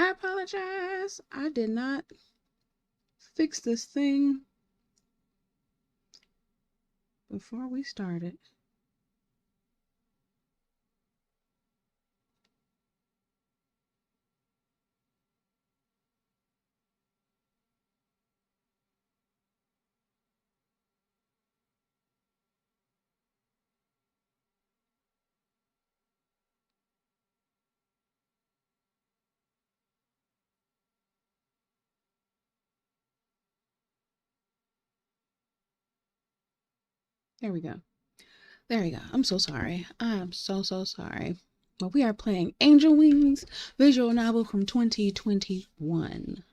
I apologize. I did not fix this thing before we started. There we go. There we go. I'm so sorry. I'm so sorry. But we are playing Angel Wings, visual novel from 2021.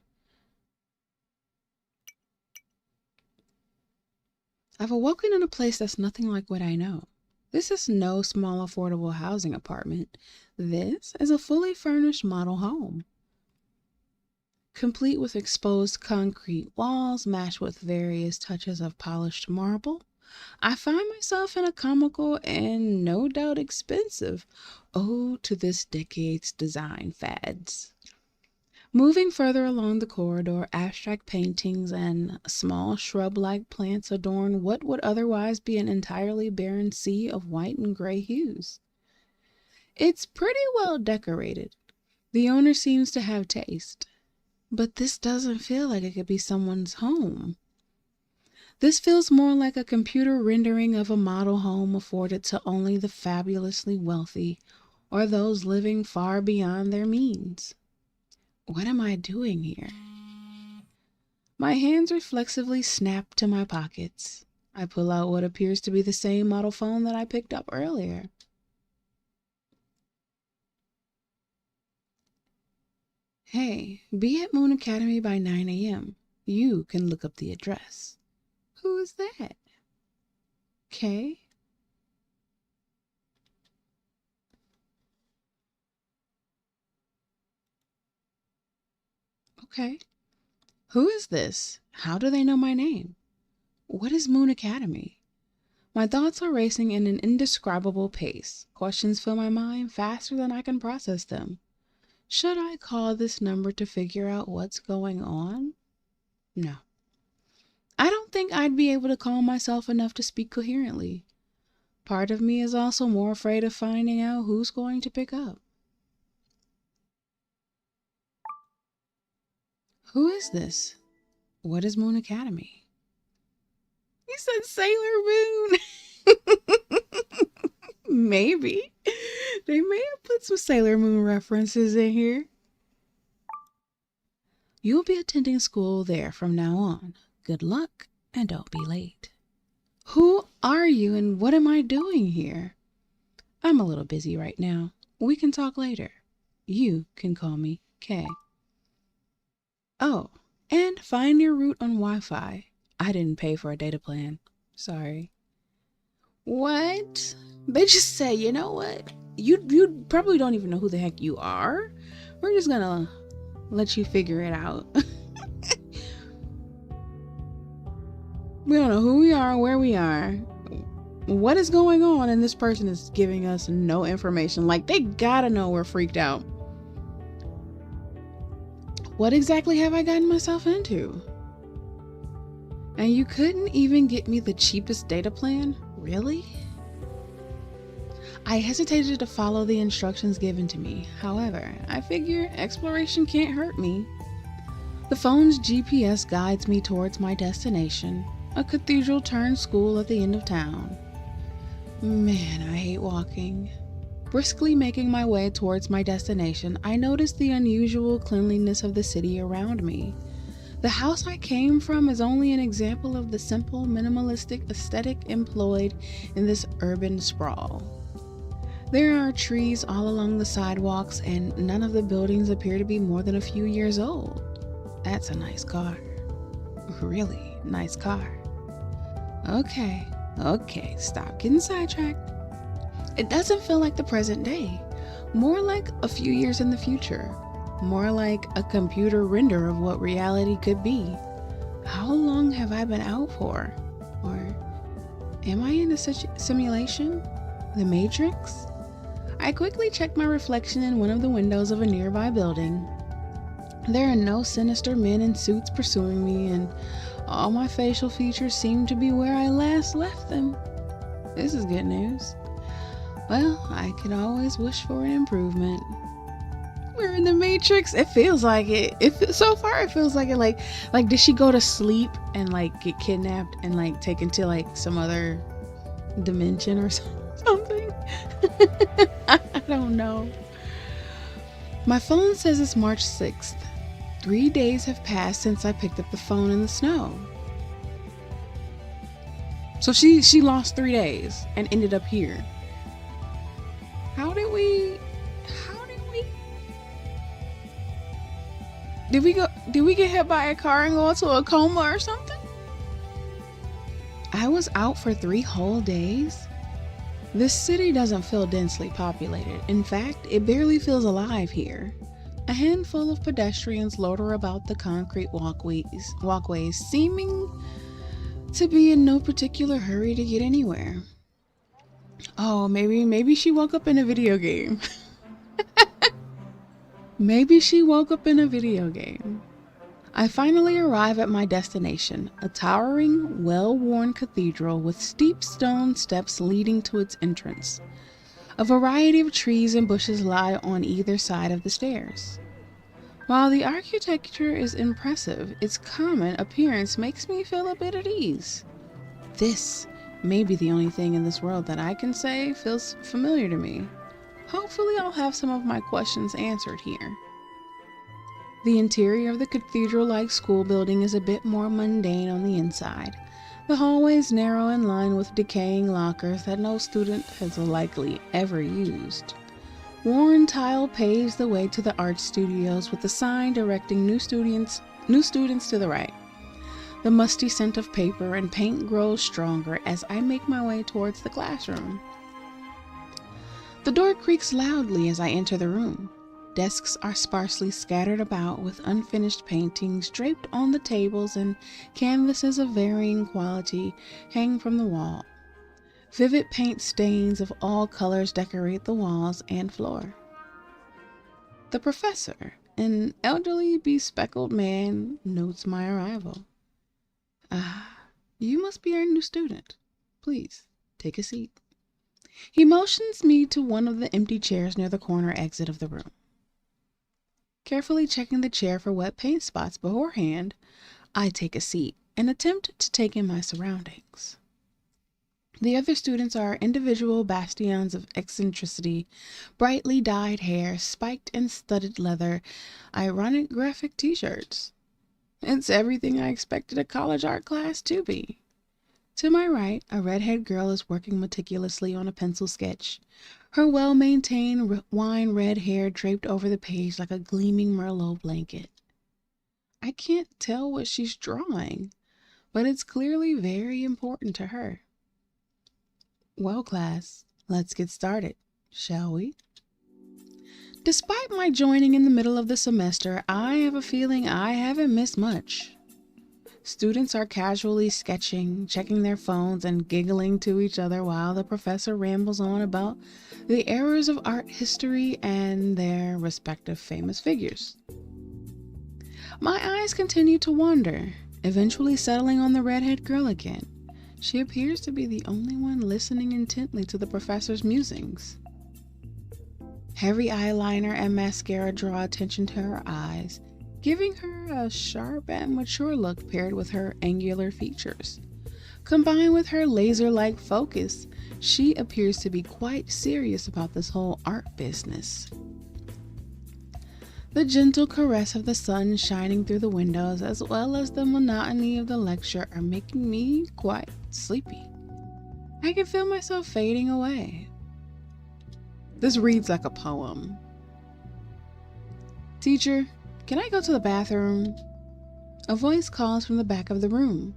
I've awoken in a place that's nothing like what I know. This is no small affordable housing apartment. This is a fully furnished model home, complete with exposed concrete walls matched with various touches of polished marble. I find myself in a comical and no doubt expensive ode to this decade's design fads. Moving further along the corridor, abstract paintings and small shrub-like plants adorn what would otherwise be an entirely barren sea of white and gray hues. It's pretty well decorated. The owner seems to have taste. But this doesn't feel like it could be someone's home. This feels more like a computer rendering of a model home afforded to only the fabulously wealthy or those living far beyond their means. What am I doing here? My hands reflexively snap to my pockets. I pull out what appears to be the same model phone that I picked up earlier. Hey, be at Moon Academy by 9 a.m. You can look up the address. Who is that? Kay? Okay. Who is this? How do they know my name? What is Moon Academy? My thoughts are racing in an indescribable pace. Questions fill my mind faster than I can process them. Should I call this number to figure out what's going on? No. I don't think I'd be able to calm myself enough to speak coherently. Part of me is also more afraid of finding out who's going to pick up. Who is this? What is Moon Academy? He said Sailor Moon. Maybe. They may have put some Sailor Moon references in here. You'll be attending school there from now on. Good luck, and don't be late. Who are you, and what am I doing here? I'm a little busy right now. We can talk later. You can call me Kay. Oh, and find your route on Wi-Fi. I didn't pay for a data plan. Sorry. What? They just say, you know what? You probably don't even know who the heck you are. We're just gonna let you figure it out. We don't know who we are, where we are, what is going on, and this person is giving us no information. Like, they gotta know we're freaked out. What exactly have I gotten myself into? And you couldn't even get me the cheapest data plan? Really? I hesitated to follow the instructions given to me. However, I figure exploration can't hurt me. The phone's GPS guides me towards my destination, a cathedral-turned school at the end of town. Man, I hate walking. Briskly making my way towards my destination, I noticed the unusual cleanliness of the city around me. The house I came from is only an example of the simple, minimalistic aesthetic employed in this urban sprawl. There are trees all along the sidewalks, and none of the buildings appear to be more than a few years old. That's a nice car. Really nice car. Okay, stop getting sidetracked. It doesn't feel like the present day. More like a few years in the future. More like a computer render of what reality could be. How long have I been out for? Or am I in a simulation? The Matrix? I quickly checked my reflection in one of the windows of a nearby building. There are no sinister men in suits pursuing me, and all my facial features seem to be where I last left them. This is good news. Well, I can always wish for an improvement. We're in the Matrix. It feels like it. So far it feels like it. Like did she go to sleep and like get kidnapped and like taken to like some other dimension or something? I don't know. My phone says it's March 6th. 3 days have passed since I picked up the phone in the snow. So she lost 3 days and ended up here. How did we did we get hit by a car and go into a coma or something? I was out for 3 whole days. This city doesn't feel densely populated. In fact, it barely feels alive here. A handful of pedestrians loiter about the concrete walkways, seeming to be in no particular hurry to get anywhere. Oh, maybe she woke up in a video game. Maybe she woke up in a video game. I finally arrive at my destination, a towering, well-worn cathedral with steep stone steps leading to its entrance. A variety of trees and bushes lie on either side of the stairs. While the architecture is impressive, its common appearance makes me feel a bit at ease. This may be the only thing in this world that I can say feels familiar to me. Hopefully I'll have some of my questions answered here. The interior of the cathedral-like school building is a bit more mundane on the inside. The hallways narrow and lined with decaying lockers that no student has likely ever used. Worn tile paves the way to the art studios with a sign directing new students to the right. The musty scent of paper and paint grows stronger as I make my way towards the classroom. The door creaks loudly as I enter the room. Desks are sparsely scattered about with unfinished paintings draped on the tables, and canvases of varying quality hang from the wall. Vivid paint stains of all colors decorate the walls and floor. The professor, an elderly, bespectacled man, notes my arrival. You must be our new student. Please, take a seat. He motions me to one of the empty chairs near the corner exit of the room. Carefully checking the chair for wet paint spots beforehand, I take a seat and attempt to take in my surroundings. The other students are individual bastions of eccentricity, brightly dyed hair, spiked and studded leather, ironic graphic t-shirts. It's everything I expected a college art class to be. To my right, a redhead girl is working meticulously on a pencil sketch, her well-maintained wine red hair draped over the page like a gleaming Merlot blanket. I can't tell what she's drawing, but it's clearly very important to her. Well, class, let's get started, shall we? Despite my joining in the middle of the semester, I have a feeling I haven't missed much. Students are casually sketching, checking their phones, and giggling to each other while the professor rambles on about the errors of art history and their respective famous figures. My eyes continue to wander, eventually settling on the redhead girl again. She appears to be the only one listening intently to the professor's musings. Heavy eyeliner and mascara draw attention to her eyes, giving her a sharp and mature look paired with her angular features. Combined with her laser-like focus, she appears to be quite serious about this whole art business. The gentle caress of the sun shining through the windows, as well as the monotony of the lecture, are making me quite sleepy. I can feel myself fading away. This reads like a poem. Teacher, can I go to the bathroom? A voice calls from the back of the room.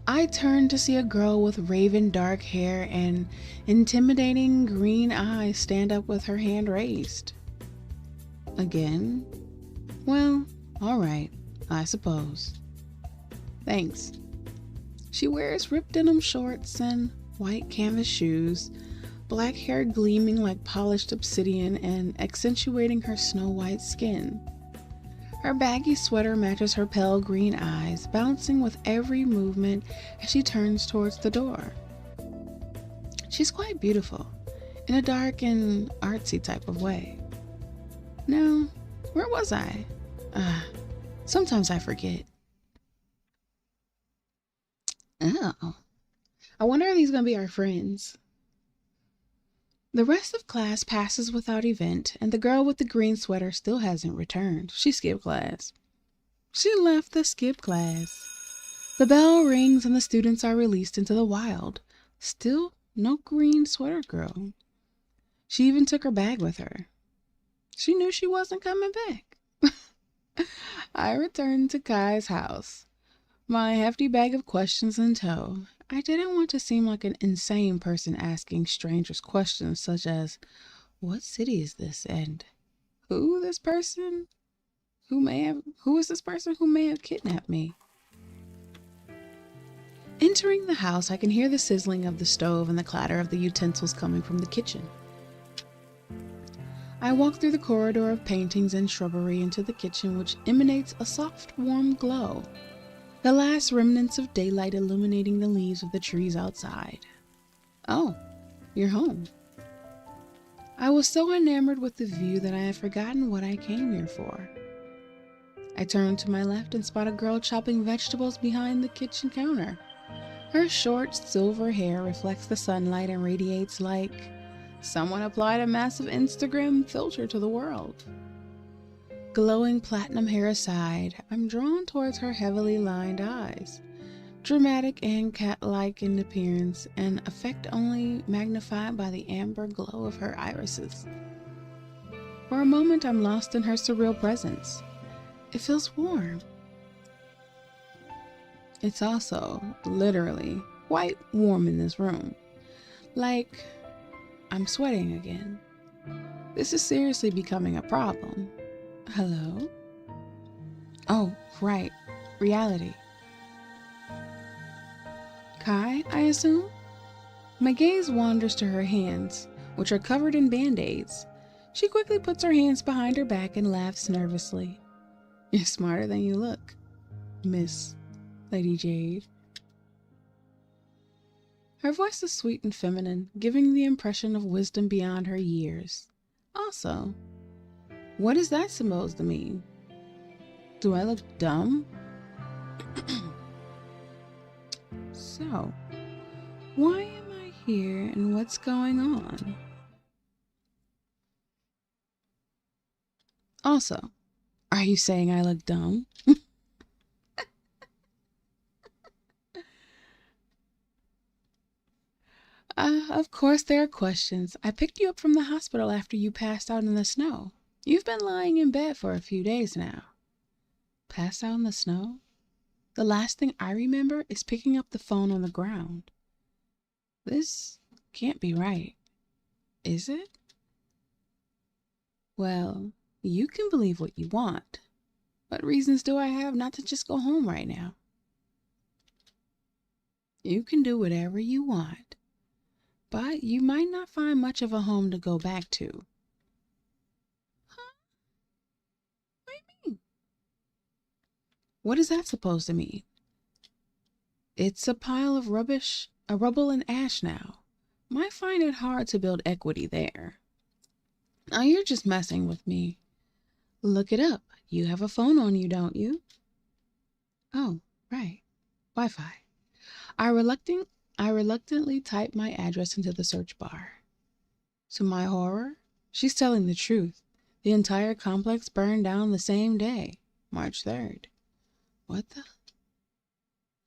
I turn to see a girl with raven dark hair and intimidating green eyes stand up with her hand raised. Again? Well, all right, I suppose. Thanks. She wears ripped denim shorts and white canvas shoes, black hair gleaming like polished obsidian and accentuating her snow-white skin. Her baggy sweater matches her pale green eyes, bouncing with every movement as she turns towards the door. She's quite beautiful, in a dark and artsy type of way. Now, where was I? Sometimes I forget. Oh, I wonder if these are going to be our friends. The rest of class passes without event, and the girl with the green sweater still hasn't returned. She skipped class. She left the skip class. The bell rings and the students are released into the wild. Still no green sweater girl. She even took her bag with her. She knew she wasn't coming back. I returned to Kai's house, my hefty bag of questions in tow. I didn't want to seem like an insane person asking strangers questions such as, what city is this? And who is this person who may have kidnapped me? Entering the house, I can hear the sizzling of the stove and the clatter of the utensils coming from the kitchen. I walk through the corridor of paintings and shrubbery into the kitchen, which emanates a soft, warm glow, the last remnants of daylight illuminating the leaves of the trees outside. Oh, you're home. I was so enamored with the view that I had forgotten what I came here for. I turn to my left and spot a girl chopping vegetables behind the kitchen counter. Her short, silver hair reflects the sunlight and radiates like someone applied a massive Instagram filter to the world. Glowing platinum hair aside, I'm drawn towards her heavily lined eyes, dramatic and cat-like in appearance, an effect only magnified by the amber glow of her irises. For a moment, I'm lost in her surreal presence. It feels warm. It's also, literally, quite warm in this room. Like, I'm sweating again. This is seriously becoming a problem. Hello? Oh, right. Reality. Kai, I assume? My gaze wanders to her hands, which are covered in band-aids. She quickly puts her hands behind her back and laughs nervously. You're smarter than you look, Miss Lady Jade. Her voice is sweet and feminine, giving the impression of wisdom beyond her years. Also, what is that supposed to mean? Do I look dumb? So, why am I here and what's going on? Also, are you saying I look dumb? Of course there are questions. I picked you up from the hospital after you passed out in the snow. You've been lying in bed for a few days now. Passed out in the snow? The last thing I remember is picking up the phone on the ground. This can't be right, is it? Well, you can believe what you want. What reasons do I have not to just go home right now? You can do whatever you want, but you might not find much of a home to go back to. Huh? What do you mean? What is that supposed to mean? It's a pile of rubble and ash now. Might find it hard to build equity there. Oh, you're just messing with me. Look it up. You have a phone on you, don't you? Oh, right. Wi-Fi. I reluctantly type my address into the search bar. To my horror, she's telling the truth. The entire complex burned down the same day, March 3rd. What the?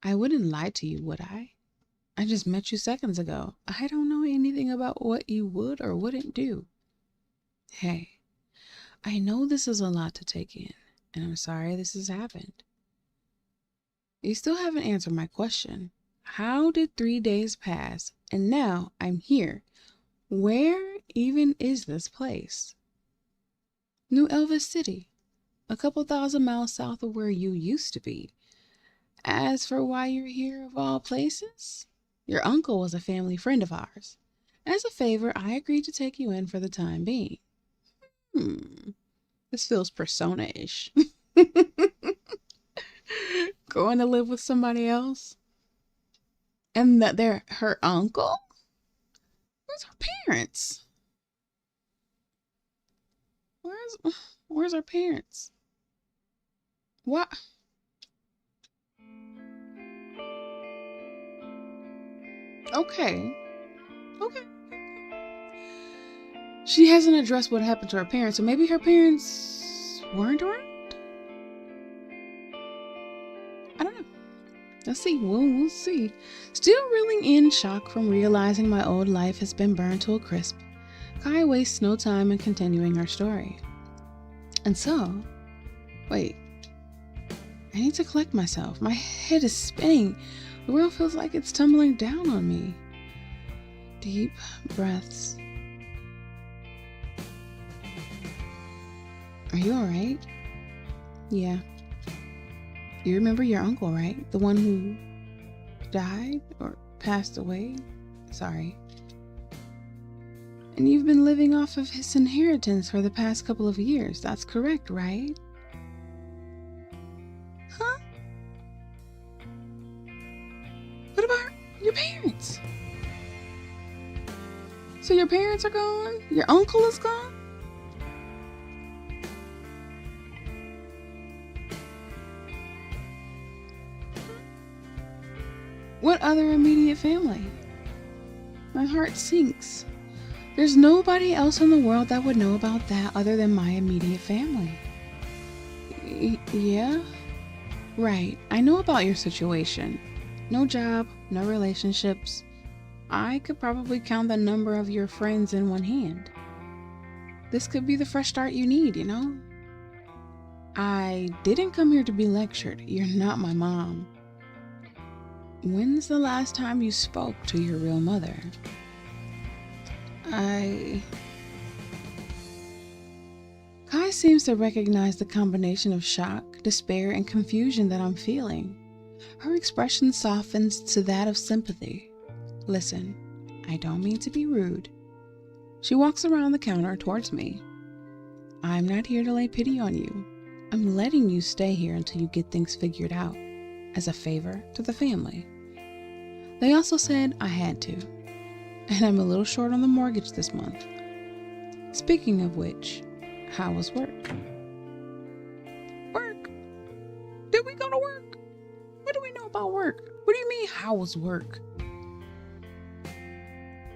I wouldn't lie to you, would I? I just met you seconds ago. I don't know anything about what you would or wouldn't do. Hey, I know this is a lot to take in, and I'm sorry this has happened. You still haven't answered my question. How did 3 days pass, and now I'm here? Where even is this place? New Elvis City, a couple thousand miles south of where you used to be. As for why you're here of all places, your uncle was a family friend of ours. As a favor, I agreed to take you in for the time being. This feels persona-ish. Going to live with somebody else? And that they're her uncle? Where's her parents? Where's her parents? What? Okay. Okay. She hasn't addressed what happened to her parents, so maybe her parents weren't around? I don't know. Let's see. We'll see. Still reeling in shock from realizing my old life has been burned to a crisp, Kai wastes no time in continuing her story. And so, wait, I need to collect myself. My head is spinning. The world feels like it's tumbling down on me. Deep breaths. Are you alright? Yeah. You remember your uncle, right? The one who died or passed away? Sorry. And you've been living off of his inheritance for the past couple of years. That's correct, right? Huh? What about your parents? So your parents are gone? Your uncle is gone? What other immediate family? My heart sinks. There's nobody else in the world that would know about that other than my immediate family. Yeah? Right. I know about your situation. No job, no relationships. I could probably count the number of your friends in one hand. This could be the fresh start you need, you know? I didn't come here to be lectured. You're not my mom. When's the last time you spoke to your real mother? Kai seems to recognize the combination of shock, despair, and confusion that I'm feeling. Her expression softens to that of sympathy. Listen, I don't mean to be rude. She walks around the counter towards me. I'm not here to lay pity on you. I'm letting you stay here until you get things figured out, as a favor to the family. They also said I had to, and I'm a little short on the mortgage this month. Speaking of which, how was work? Work? Did we go to work? What do we know about work? What do you mean, how was work?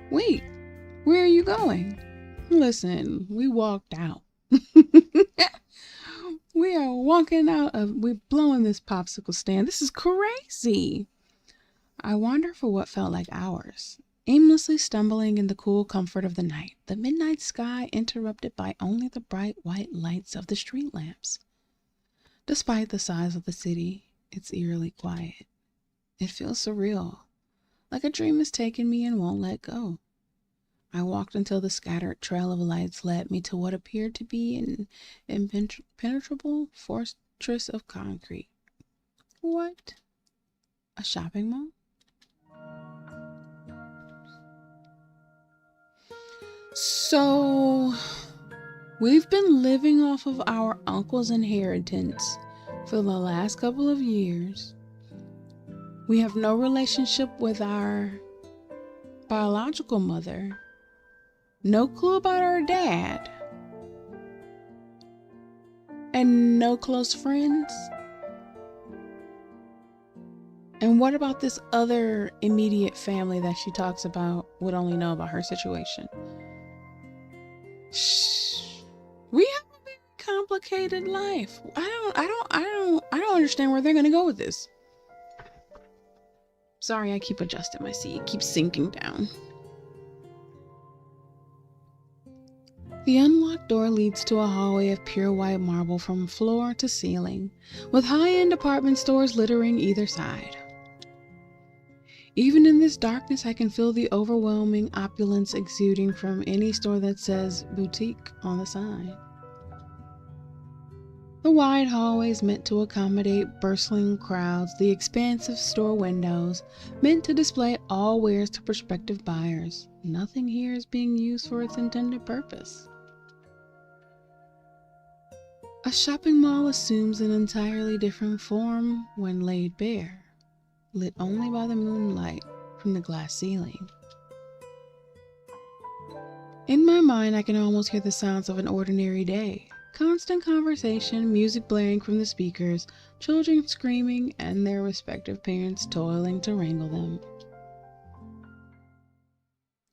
Wait, where are you going? Listen, we walked out. We are walking out we're blowing this popsicle stand. This is crazy. I wandered for what felt like hours, aimlessly stumbling in the cool comfort of the night, the midnight sky interrupted by only the bright white lights of the street lamps. Despite the size of the city, it's eerily quiet. It feels surreal, like a dream has taken me and won't let go. I walked until the scattered trail of lights led me to what appeared to be an impenetrable fortress of concrete. What? A shopping mall? So, we've been living off of our uncle's inheritance for the last couple of years. We have no relationship with our biological mother. No clue about our dad. And no close friends. And what about this other immediate family that she talks about would only know about her situation? Shh. We have a very complicated life. I don't understand where they're gonna go with this. Sorry, I keep adjusting my seat. It keeps sinking down. The unlocked door leads to a hallway of pure white marble from floor to ceiling, with high-end department stores littering either side. Even in this darkness, I can feel the overwhelming opulence exuding from any store that says boutique on the side. The wide hallways meant to accommodate bustling crowds, the expansive store windows meant to display all wares to prospective buyers. Nothing here is being used for its intended purpose. A shopping mall assumes an entirely different form when laid bare, lit only by the moonlight from the glass ceiling. In my mind, I can almost hear the sounds of an ordinary day. Constant conversation, music blaring from the speakers, children screaming, and their respective parents toiling to wrangle them.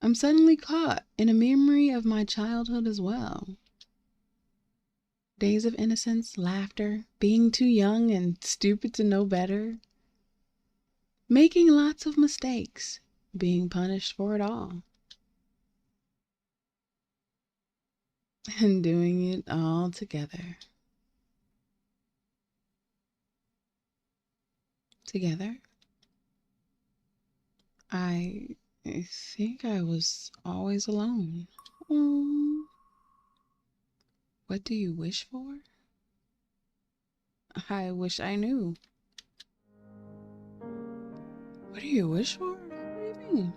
I'm suddenly caught in a memory of my childhood as well. Days of innocence, laughter, being too young and stupid to know better, making lots of mistakes, being punished for it all, and doing it all together. Together? I think I was always alone. Oh, what do you wish for? I wish I knew. What do you wish for? What do you mean?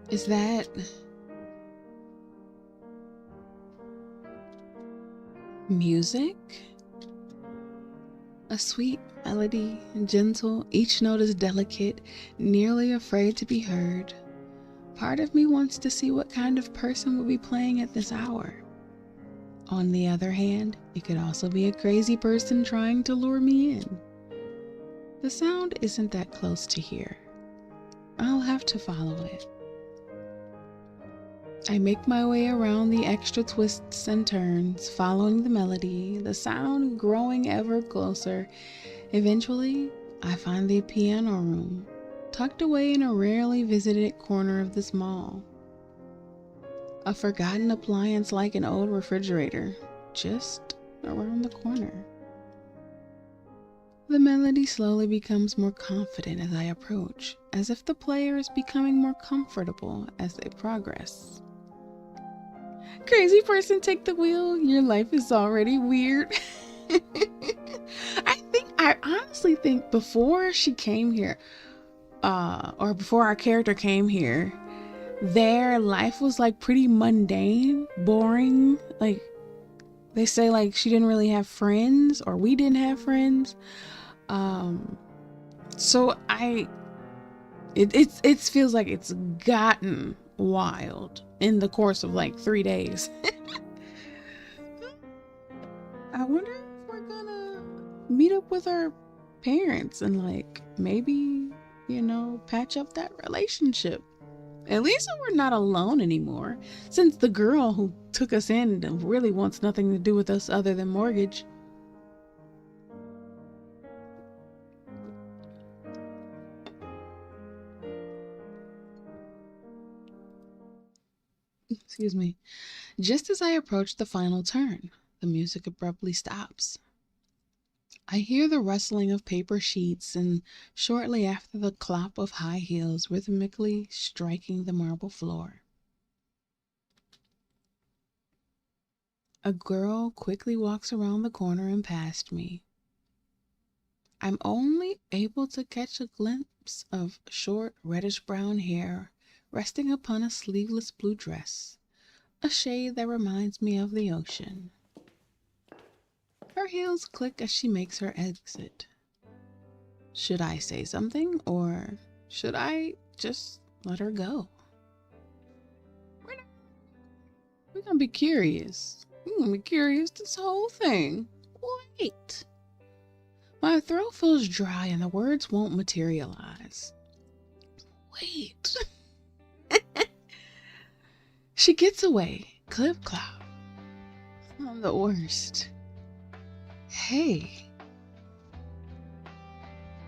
Is that music? A sweet melody, gentle, each note is delicate, nearly afraid to be heard. Part of me wants to see what kind of person would be playing at this hour. On the other hand, it could also be a crazy person trying to lure me in. The sound isn't that close to hear. I'll have to follow it. I make my way around the extra twists and turns, following the melody, the sound growing ever closer. Eventually, I find the piano room, tucked away in a rarely visited corner of this mall. A forgotten appliance like an old refrigerator, just around the corner. The melody slowly becomes more confident as I approach, as if the player is becoming more comfortable as they progress. Crazy person, take the wheel. Your life is already weird. I honestly think before she came here, or before our character came here, their life was like pretty mundane, boring. Like they say, like she didn't really have friends, or we didn't have friends. So it feels like it's gotten wild in the course of like 3 days. I wonder if we're gonna meet up with our parents and like maybe, patch up that relationship. At least we're not alone anymore, since the girl who took us in really wants nothing to do with us other than mortgage. Excuse me. Just as I approach the final turn, the music abruptly stops. I hear the rustling of paper sheets, and shortly after, the clop of high heels rhythmically striking the marble floor. A girl quickly walks around the corner and past me. I'm only able to catch a glimpse of short reddish-brown hair resting upon a sleeveless blue dress, a shade that reminds me of the ocean. Her heels click as she makes her exit. Should I say something, or should I just let her go? We're gonna be curious. We're gonna be curious this whole thing. Wait. My throat feels dry and the words won't materialize. Wait. She gets away. Clip clop. I'm the worst. Hey.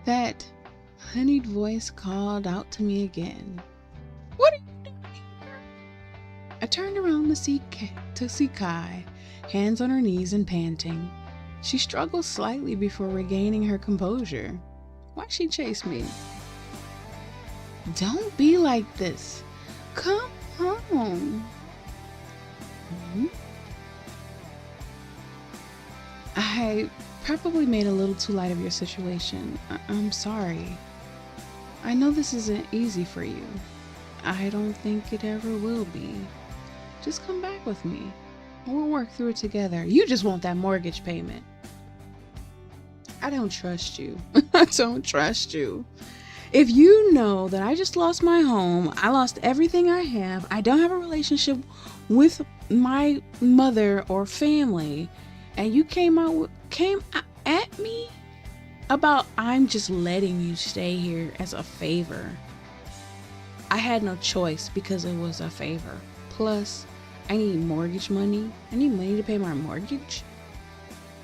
That honeyed voice called out to me again. What are you doing here? I turned around to see Kai, hands on her knees and panting. She struggles slightly before regaining her composure. Why'd she chase me? Don't be like this. Come home. I probably made a little too light of your situation. I'm sorry. I know this isn't easy for you. I don't think it ever will be. Just come back with me. We'll work through it together. You just want that mortgage payment. I don't trust you. I don't trust you. If you know that I just lost my home, I lost everything I have, I don't have a relationship with my mother or family, and you came at me about I'm just letting you stay here as a favor. I had no choice because it was a favor. Plus, I need mortgage money. I need money to pay my mortgage.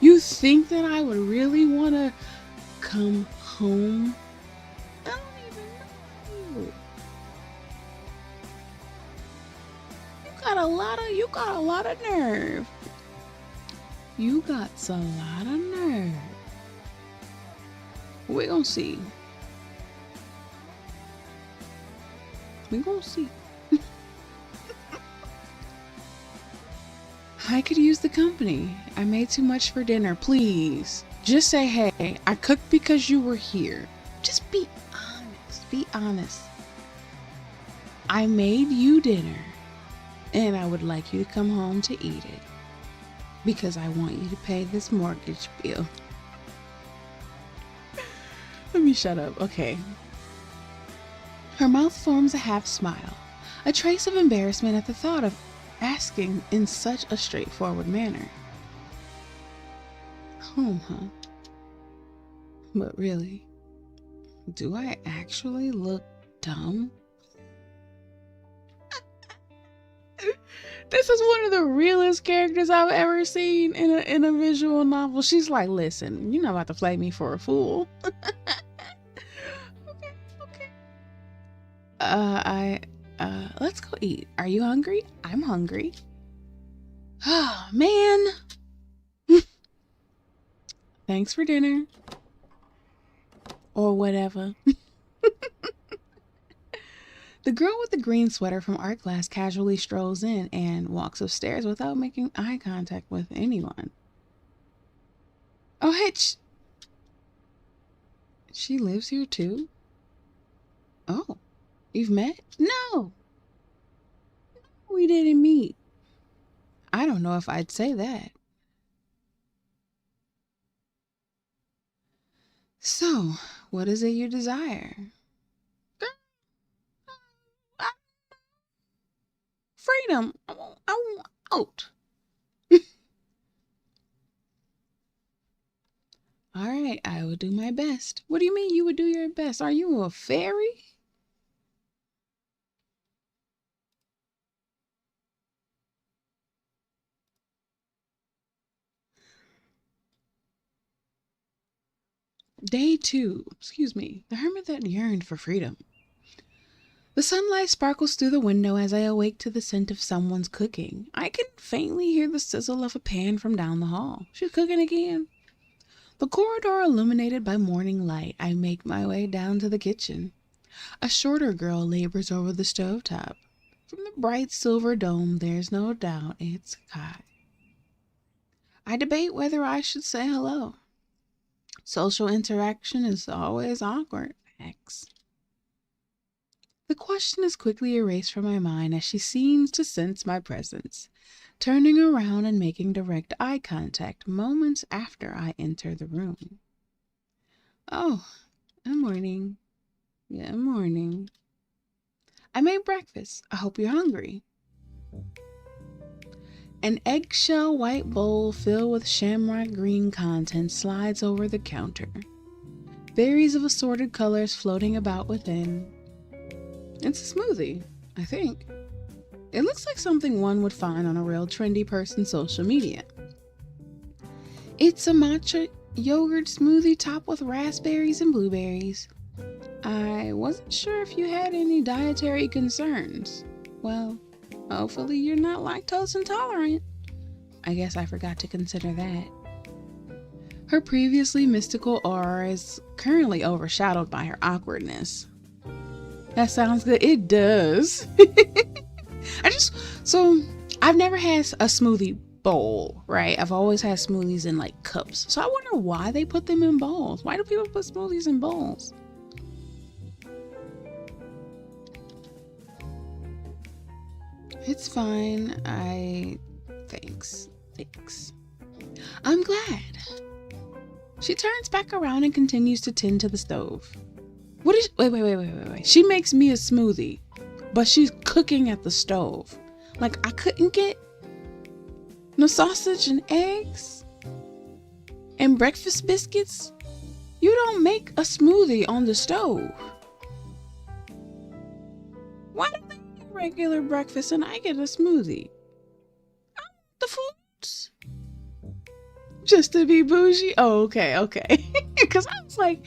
You think that I would really want to come home? I don't even know you. You got a lot of nerve. You got a lot of nerve. We're gonna see. We're gonna see. I could use the company. I made too much for dinner. Please. Just say, hey, I cooked because you were here. Just be honest. Be honest. I made you dinner, and I would like you to come home to eat it because I want you to pay this mortgage bill. Let me shut up. Okay. Her mouth forms a half smile, a trace of embarrassment at the thought of asking in such a straightforward manner. Home, huh? But really, do I actually look dumb? This is one of the realest characters I've ever seen in a visual novel. She's like, listen, you're not about to play me for a fool. Okay. Let's go eat. Are you hungry? I'm hungry. Oh, man. Thanks for dinner. Or whatever. The girl with the green sweater from Art Glass casually strolls in and walks upstairs without making eye contact with anyone. Oh, hey, she lives here too? Oh, you've met? No, we didn't meet. I don't know if I'd say that. So, what is it you desire? Freedom. I want out. All right, I will do my best. What do you mean you would do your best? Are you a fairy? Day 2. Excuse me. The hermit that yearned for freedom. The sunlight sparkles through the window as I awake to the scent of someone's cooking. I can faintly hear the sizzle of a pan from down the hall. She's cooking again. The corridor illuminated by morning light, I make my way down to the kitchen. A shorter girl labors over the stovetop. From the bright silver dome, there's no doubt it's Kai. I debate whether I should say hello. Social interaction is always awkward. X. The question is quickly erased from my mind as she seems to sense my presence, turning around and making direct eye contact moments after I enter the room. Oh, good morning. Good morning. I made breakfast. I hope you're hungry. An eggshell white bowl filled with shamrock green contents slides over the counter. Berries of assorted colors floating about within. It's a smoothie, I think. It looks like something one would find on a real trendy person's social media. It's a matcha yogurt smoothie topped with raspberries and blueberries. I wasn't sure if you had any dietary concerns. Well, hopefully you're not lactose intolerant. I guess I forgot to consider that. Her previously mystical aura is currently overshadowed by her awkwardness. That sounds good. It does. I've never had a smoothie bowl, right? I've always had smoothies in like cups. So I wonder why they put them in bowls. Why do people put smoothies in bowls? It's fine. Thanks. Thanks. I'm glad. She turns back around and continues to tend to the stove. Wait. She makes me a smoothie, but she's cooking at the stove. Like, I couldn't get no sausage and eggs and breakfast biscuits? You don't make a smoothie on the stove. Why do they get regular breakfast and I get a smoothie? I want the foods. Just to be bougie? Oh, okay. Because I was like,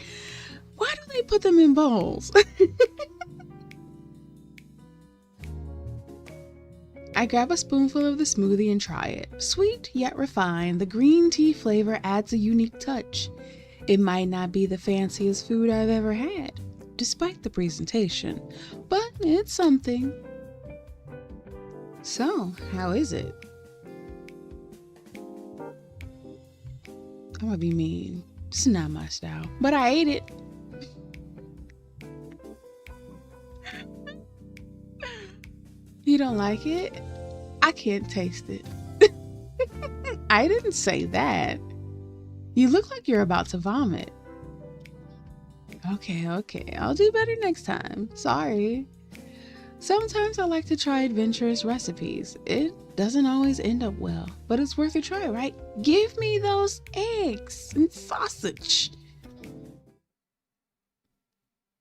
why do they put them in bowls? I grab a spoonful of the smoothie and try it. Sweet yet refined, the green tea flavor adds a unique touch. It might not be the fanciest food I've ever had, despite the presentation, but it's something. So, how is it? I'm gonna be mean. It's not my style, but I ate it. You don't like it? I can't taste it. I didn't say that. You look like you're about to vomit. Okay. I'll do better next time. Sorry. Sometimes I like to try adventurous recipes. It doesn't always end up well, but it's worth a try, right? Give me those eggs and sausage.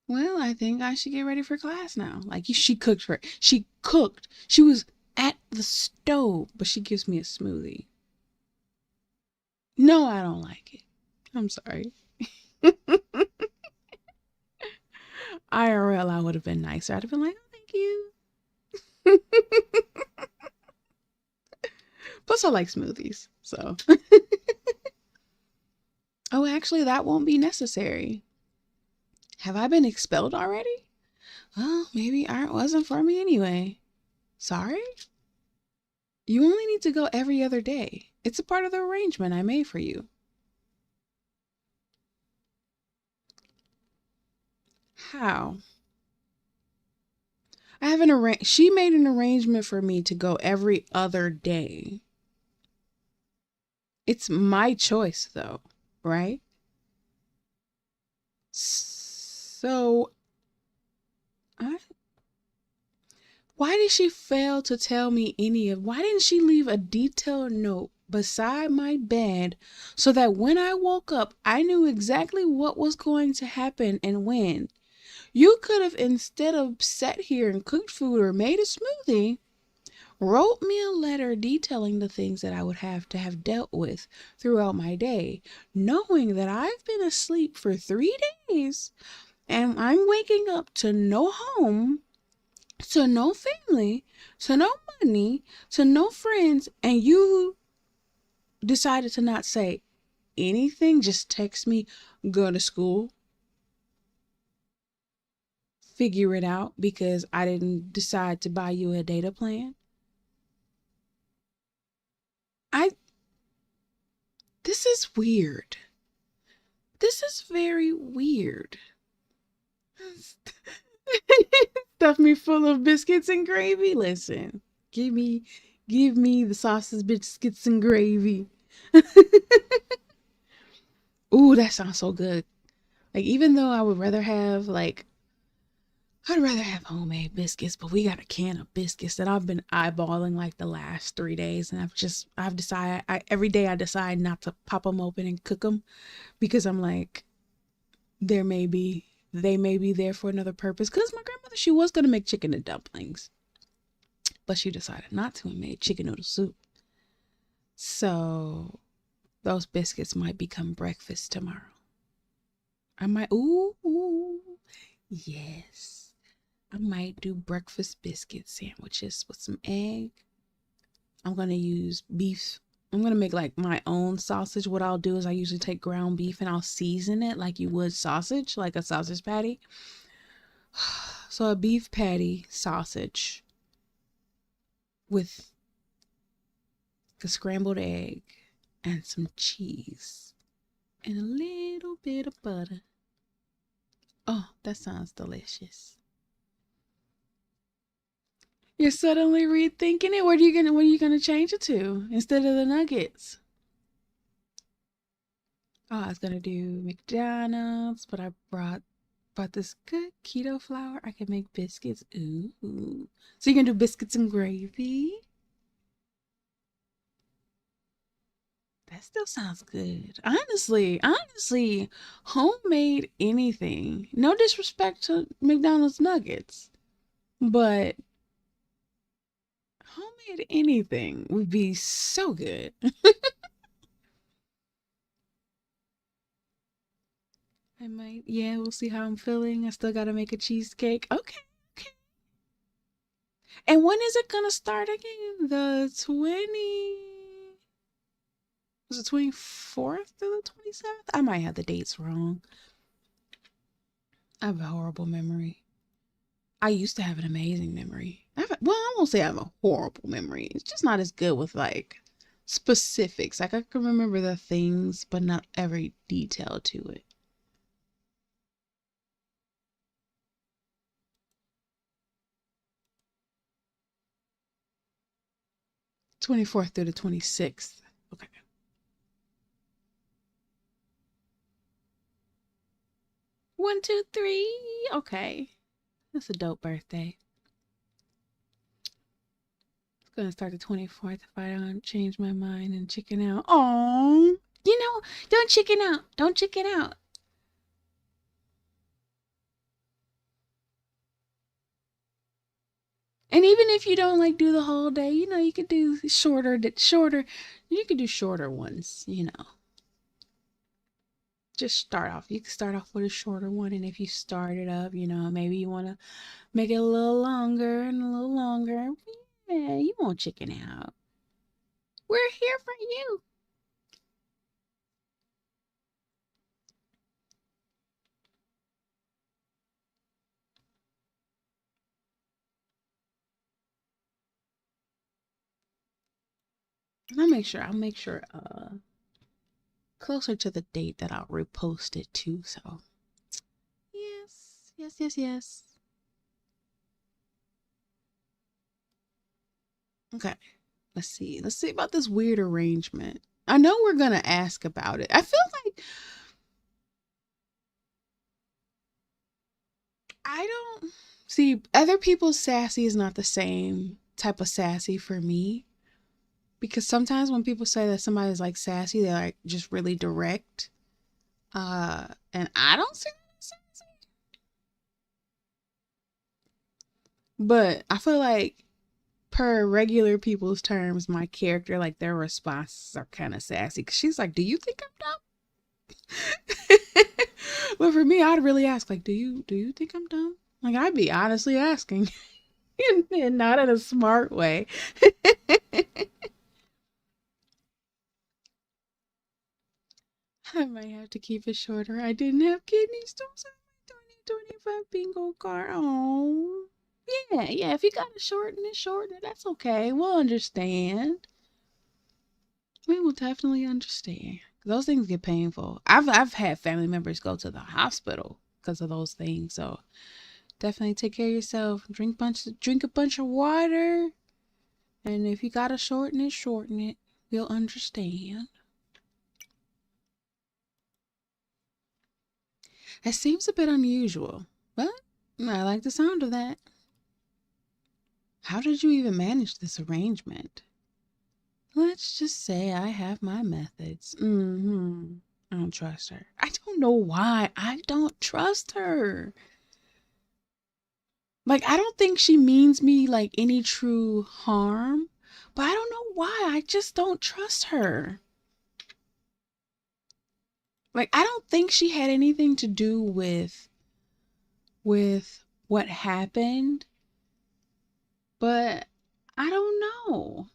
Well, I think I should get ready for class now. Like, she cooked. She was at the stove, but she gives me a smoothie. No, I don't like it. I'm sorry. IRL, I would have been nicer. I'd have been like, oh, thank you. Plus, I like smoothies, so. Oh, actually, that won't be necessary. Have I been expelled already? Well, maybe art wasn't for me anyway. Sorry? You only need to go every other day. It's a part of the arrangement I made for you. How? She made an arrangement for me to go every other day. It's my choice, though, right? So, why did she fail to tell me why didn't she leave a detailed note beside my bed so that when I woke up, I knew exactly what was going to happen and when? You could have, instead of sat here and cooked food or made a smoothie, wrote me a letter detailing the things that I would have to have dealt with throughout my day, knowing that I've been asleep for 3 days and I'm waking up to no home, to no family, to no money, to no friends, and you decided to not say anything, just text me, go to school, figure it out because I didn't decide to buy you a data plan. This is weird. This is very weird. Stuff me full of biscuits and gravy. Listen, give me the sausage, biscuits, and gravy. Ooh, that sounds so good. Like, even though I'd rather have homemade biscuits, but we got a can of biscuits that I've been eyeballing like the last 3 days, and I've decided every day I decide not to pop them open and cook them because I'm like, they may be there for another purpose. Because my grandmother, she was gonna make chicken and dumplings, but she decided not to and made chicken noodle soup. So those biscuits might become breakfast tomorrow. I might, yes, I might do breakfast biscuit sandwiches with some egg. I'm gonna use beef. I'm gonna make like my own sausage. What I'll do is I usually take ground beef and I'll season it like you would sausage, like a sausage patty. So a beef patty sausage with a scrambled egg and some cheese and a little bit of butter. Oh, that sounds delicious. You're suddenly rethinking it. What are you gonna change it to instead of the nuggets? Oh, I was gonna do McDonald's, but I bought this good keto flour. I can make biscuits. Ooh. So you're gonna do biscuits and gravy? That still sounds good. Honestly, homemade anything. No disrespect to McDonald's nuggets, but homemade anything would be so good. I might, yeah, we'll see how I'm feeling. I still gotta make a cheesecake. Okay, okay. And when is it gonna start again? Was it 24th to the 27th? I might have the dates wrong. I have a horrible memory. I used to have an amazing memory. I won't say I have a horrible memory. It's just not as good with like specifics. Like I can remember the things, but not every detail to it. 24th through the 26th. Okay. 1, 2, 3. Okay. That's a dope birthday. It's gonna start the 24th if I don't change my mind and chicken out. Oh, don't chicken out. Don't chicken out. And even if you don't like do the whole day, you could do shorter. You could do shorter ones. Just start off. You can start off with a shorter one, and if you start it up, maybe you want to make it a little longer and a little longer. Yeah, you won't chicken out. We're here for you. I'll make sure closer to the date that I'll repost it too. So yes. Okay. Let's see about this weird arrangement. I know we're gonna ask about it. I feel like I don't see other people's sassy is not the same type of sassy for me. Because sometimes when people say that somebody's like sassy, they're like just really direct. And I don't see that as sassy. But I feel like per regular people's terms, my character, like their responses are kind of sassy. Cause she's like, "Do you think I'm dumb?" But for me, I'd really ask, like, "Do you think I'm dumb?" Like I'd be honestly asking, and not in a smart way. I might have to keep it shorter. I didn't have kidney stones on my 2025 bingo card. Oh, yeah. If you gotta shorten it. That's okay. We'll understand. We will definitely understand. Those things get painful. I've had family members go to the hospital because of those things. So definitely take care of yourself. Drink a bunch of water. And if you gotta shorten it. We'll understand. That seems a bit unusual, but I like the sound of that. How did you even manage this arrangement? Let's just say I have my methods. I don't trust her. I don't know why. I don't trust her. Like, I don't think she means me like any true harm, but I don't know why. I just don't trust her. Like, I don't think she had anything to do with what happened, but I don't know.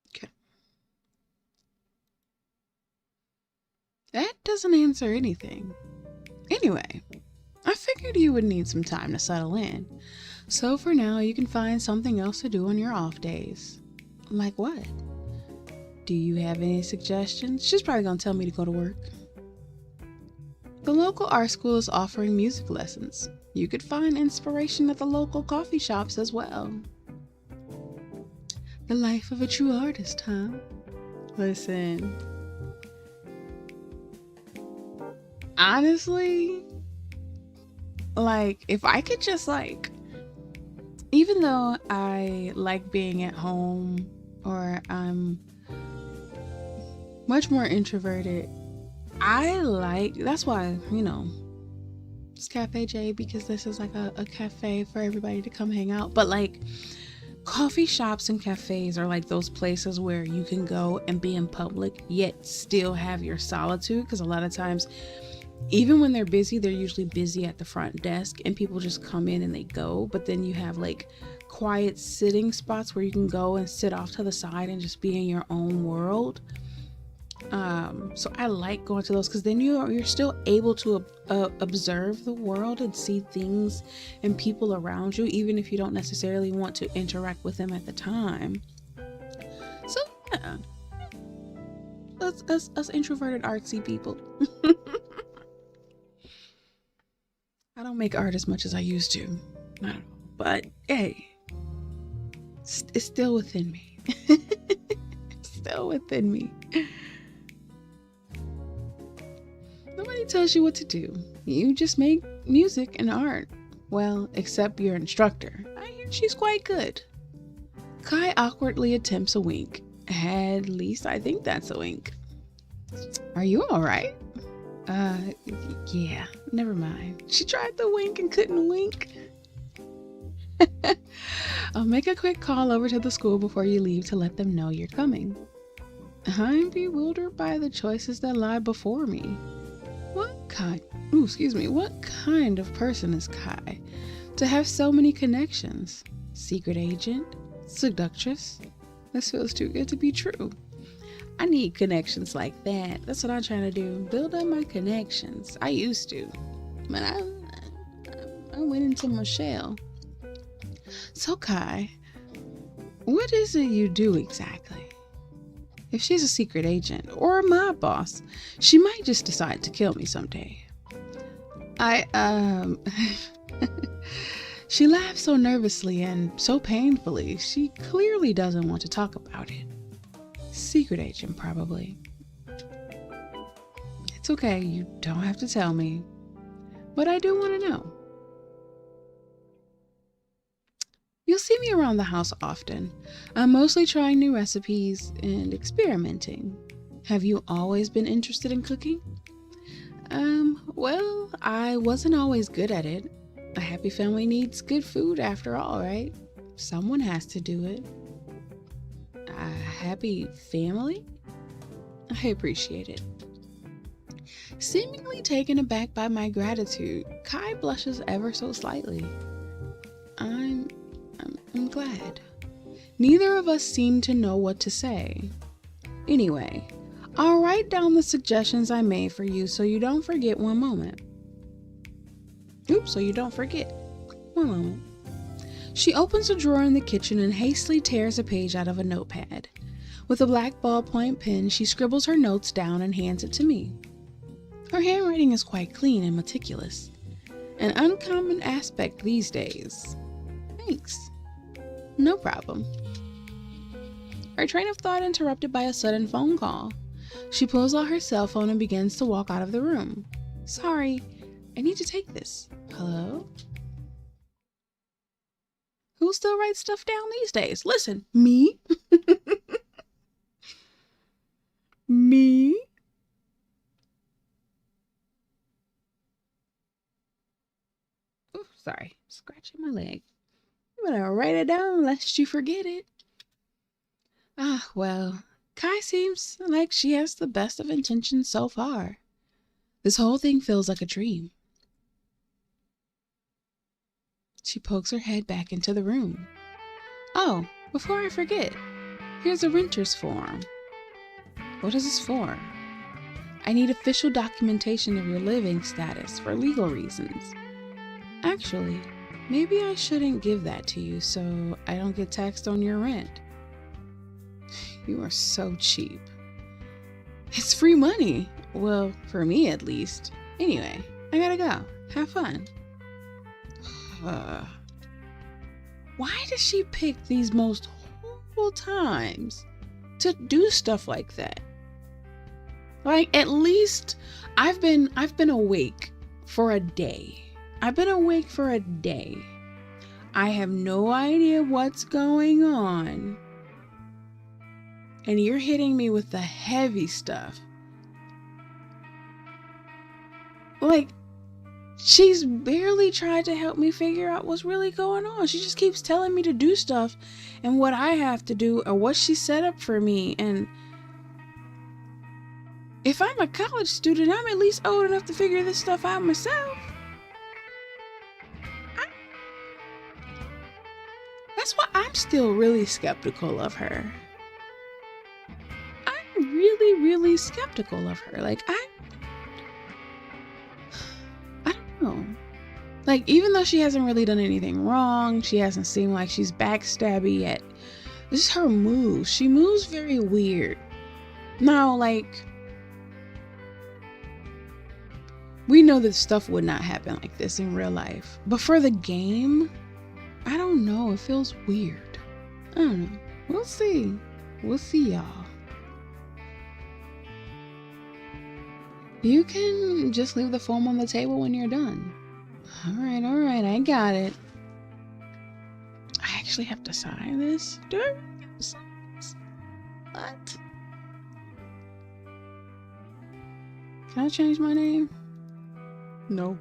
Okay. That doesn't answer anything. Anyway, I figured you would need some time to settle in. So for now, you can find something else to do on your off days. Like what? Do you have any suggestions? She's probably gonna tell me to go to work. The local art school is offering music lessons. You could find inspiration at the local coffee shops as well. The life of a true artist, huh? Listen. Honestly, like, if I could just, like, even though I like being at home or I'm much more introverted, that's why, it's Café Jade, because this is like a cafe for everybody to come hang out. But like, coffee shops and cafes are like those places where you can go and be in public yet still have your solitude, because a lot of times, even when they're busy, they're usually busy at the front desk and people just come in and they go. But then you have like quiet sitting spots where you can go and sit off to the side and just be in your own world. So I like going to those, because then you're still able to observe the world and see things and people around you, even if you don't necessarily want to interact with them at the time. So yeah, us introverted artsy people. I don't make art as much as I used to, but hey, it's still within me. It's still within me. Nobody tells you what to do. You just make music and art. Well, except your instructor. I hear she's quite good. Kai awkwardly attempts a wink. At least I think that's a wink. Are you alright? Yeah, never mind. She tried to wink and couldn't wink. I'll make a quick call over to the school before you leave to let them know you're coming. I'm bewildered by the choices that lie before me. What kind of person is Kai to have so many connections? Secret agent? Seductress? This feels too good to be true. I need connections like that. That's what I'm trying to do. Build up my connections. I used to. But I went into my shell. So Kai, what is it you do exactly? If she's a secret agent or a mob boss, she might just decide to kill me someday. She laughs so nervously and so painfully. She clearly doesn't want to talk about it. Secret agent, probably. It's okay, you don't have to tell me. But I do want to know. You'll see me around the house often. I'm mostly trying new recipes and experimenting. Have you always been interested in cooking? Well, I wasn't always good at it. A happy family needs good food after all, right? Someone has to do it. A happy family? I appreciate it. Seemingly taken aback by my gratitude, Kai blushes ever so slightly. I'm glad. Neither of us seem to know what to say. Anyway, I'll write down the suggestions I made for you so you don't forget one moment. One moment. She opens a drawer in the kitchen and hastily tears a page out of a notepad. With a black ballpoint pen, she scribbles her notes down and hands it to me. Her handwriting is quite clean and meticulous, an uncommon aspect these days. Thanks. No problem. Her train of thought interrupted by a sudden phone call. She pulls out her cell phone and begins to walk out of the room. Sorry, I need to take this. Hello? Who still writes stuff down these days? Listen, me? Me? Ooh, sorry, scratching my leg. I'm gonna write it down lest you forget it. Well, Kai seems like she has the best of intentions so far. This whole thing feels like a dream. She pokes her head back into the room. Oh, before I forget, here's a renter's form. What is this for? I need official documentation of your living status for legal reasons. Actually, maybe I shouldn't give that to you so I don't get taxed on your rent. You are so cheap. It's free money. Well, for me at least. Anyway, I gotta go. Have fun. Why does she pick these most horrible times to do stuff like that? Like, at least I've been awake for a day. I've been awake for a day. I have no idea what's going on. And you're hitting me with the heavy stuff. Like, she's barely tried to help me figure out what's really going on. She just keeps telling me to do stuff and what I have to do or what she set up for me. And if I'm a college student, I'm at least old enough to figure this stuff out myself. That's why I'm still really skeptical of her. I'm really skeptical of her. Like, I don't know. Like, even though she hasn't really done anything wrong, she hasn't seemed like she's backstabby yet. This is her move. She moves very weird. Now, like, we know that stuff would not happen like this in real life. But for the game, I don't know. It feels weird. I don't know. We'll see. We'll see, y'all. You can just leave the foam on the table when you're done. All right. I got it. I actually have to sign this? Do I have to sign this? What? Can I change my name? No.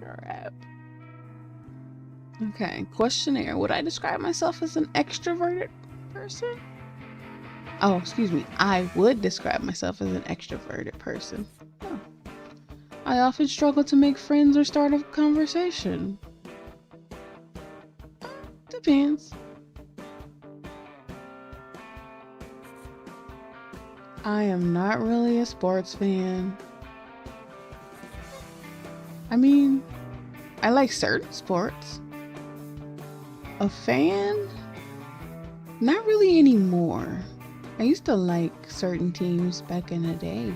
Crap. Okay, questionnaire. Would I describe myself as an extroverted person? Oh, excuse me. I would describe myself as an extroverted person. Oh. I often struggle to make friends or start a conversation. Depends. I am not really a sports fan. I mean, I like certain sports. A fan? Not really anymore. I used to like certain teams back in the day.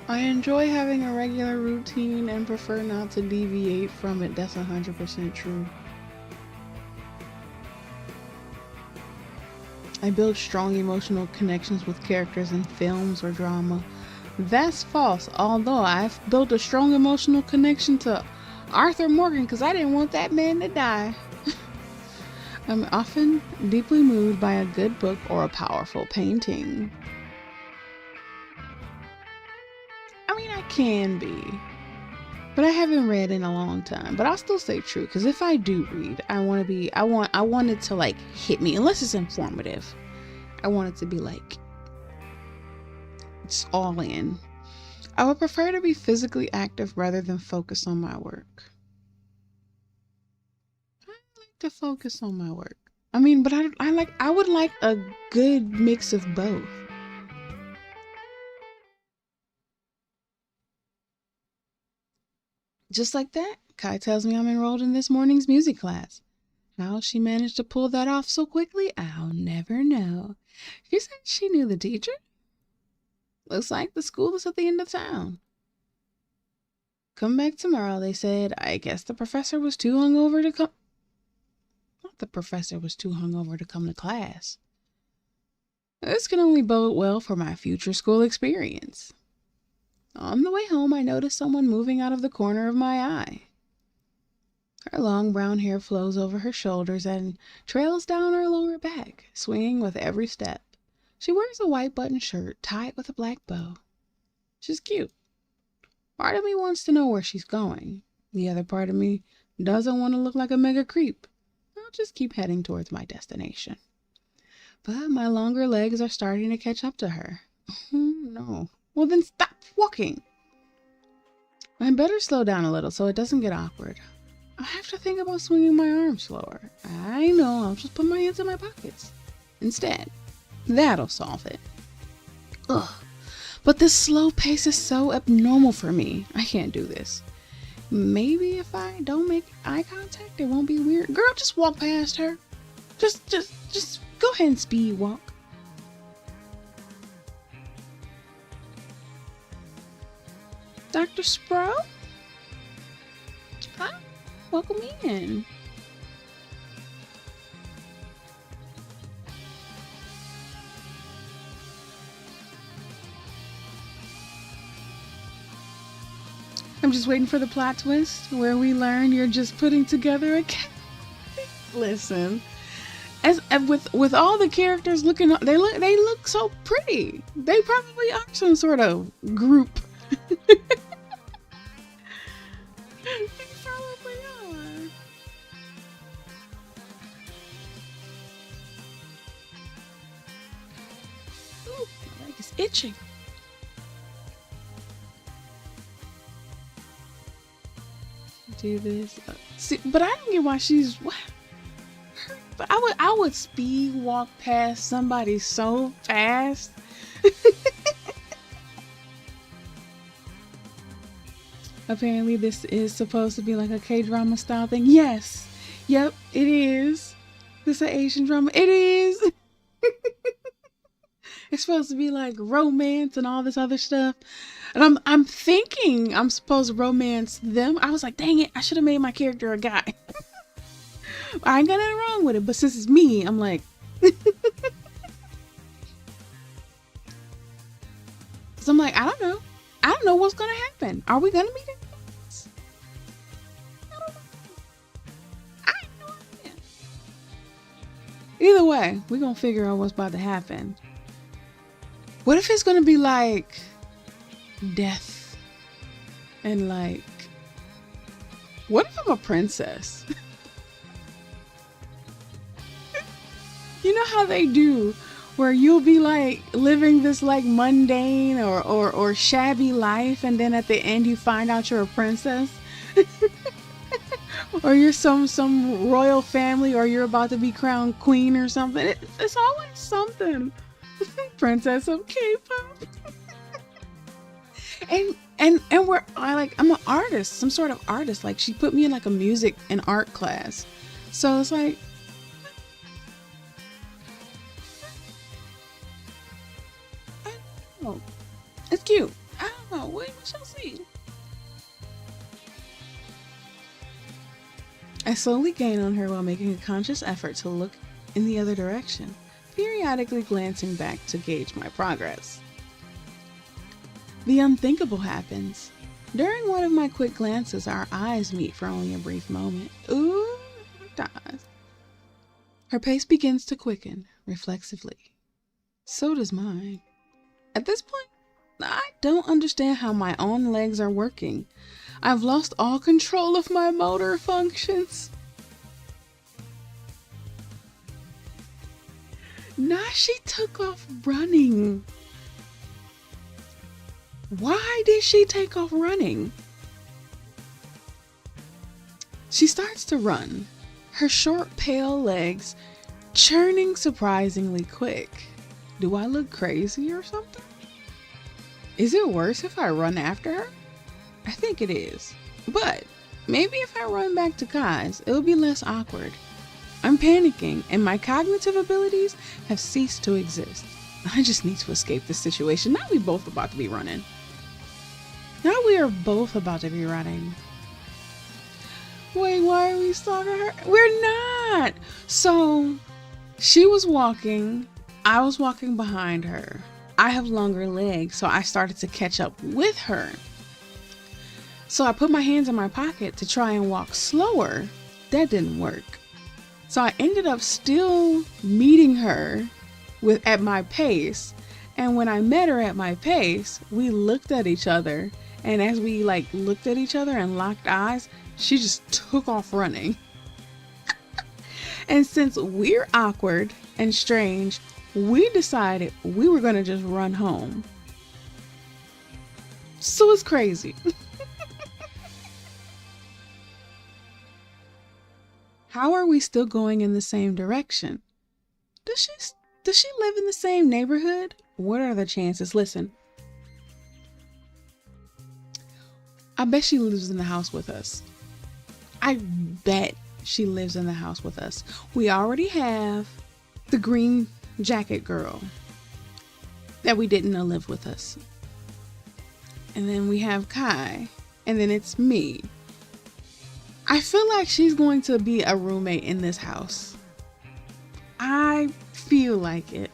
I enjoy having a regular routine and prefer not to deviate from it. That's 100% true. I build strong emotional connections with characters in films or drama. That's false, although I've built a strong emotional connection to Arthur Morgan because I didn't want that man to die. I'm often deeply moved by a good book or a powerful painting. I mean, I can be, but I haven't read in a long time. But I'll still say true because if I do read, I want it to like hit me, unless it's informative. I want it to be like it's all in. I would prefer to be physically active rather than focus on my work. I like to focus on my work. I mean, but I would like a good mix of both. Just like that, Kai tells me I'm enrolled in this morning's music class. How she managed to pull that off so quickly, I'll never know. She said she knew the teacher. Looks like the school is at the end of town. Come back tomorrow, they said. I guess the professor was too hungover to come. Not the professor was too hungover to come to class. This can only bode well for my future school experience. On the way home, I noticed someone moving out of the corner of my eye. Her long brown hair flows over her shoulders and trails down her lower back, swinging with every step. She wears a white button shirt tied with a black bow. She's cute. Part of me wants to know where she's going. The other part of me doesn't want to look like a mega creep. I'll just keep heading towards my destination. But my longer legs are starting to catch up to her. Oh, no. Well, then stop walking. I better slow down a little so it doesn't get awkward. I have to think about swinging my arms slower. I know, I'll just put my hands in my pockets instead. That'll solve it. Ugh. But this slow pace is so abnormal for me. I can't do this. Maybe if I don't make eye contact, it won't be weird. Girl, just walk past her. Just go ahead and speed walk. Dr. Spro? Hi, welcome in. I'm just waiting for the plot twist where we learn you're just putting together a cat. Listen, as with all the characters looking, they look so pretty. They probably are some sort of group. They probably are. Ooh, my leg is itching. Do this. See, but I don't get why she's what. But I would speed walk past somebody so fast. Apparently this is supposed to be like a K-drama style thing. Yes. Yep, it is. This is an Asian drama. It is. It's supposed to be like romance and all this other stuff. And I'm thinking I'm supposed to romance them. I was like, dang it, I should have made my character a guy. I ain't got nothing wrong with it, but since it's me, I'm like, so I'm like, I don't know what's gonna happen. Are we gonna meet it? I don't know. I have no idea. Either way, we're gonna figure out what's about to happen. What if it's gonna be like death and like, what if I'm a princess? You know how they do where you'll be like living this like mundane or shabby life, and then at the end you find out you're a princess? Or you're some royal family, or you're about to be crowned queen or something. It's always something. Princess of K-pop. and I'm an artist, some sort of artist. Like, she put me in like a music and art class, so it's like, I don't know. It's cute. I don't know. We shall see. I slowly gain on her while making a conscious effort to look in the other direction, periodically glancing back to gauge my progress. The unthinkable happens. During one of my quick glances, our eyes meet for only a brief moment. Ooh, does. Her pace begins to quicken, reflexively. So does mine. At this point, I don't understand how my own legs are working. I've lost all control of my motor functions. Nah, she took off running. Why did she take off running? She starts to run, her short, pale legs churning surprisingly quick. Do I look crazy or something? Is it worse if I run after her? I think it is. But maybe if I run back to Kai's, it'll be less awkward. I'm panicking, and my cognitive abilities have ceased to exist. I just need to escape this situation. Now we both about to be running. Now we are both about to be running. Wait, why are we stalking her? We're not! So, she was walking. I was walking behind her. I have longer legs, so I started to catch up with her. So I put my hands in my pocket to try and walk slower. That didn't work. So I ended up still meeting her at my pace. And when I met her at my pace, we looked at each other. And as we looked at each other and locked eyes, she just took off running. And since we're awkward and strange, we decided we were going to just run home. So it's crazy. How are we still going in the same direction? Does she live in the same neighborhood? What are the chances? Listen, I bet she lives in the house with us. I bet she lives in the house with us. We already have the green jacket girl that we didn't know lived with us. And then we have Kai. And then it's me. I feel like she's going to be a roommate in this house. I feel like it.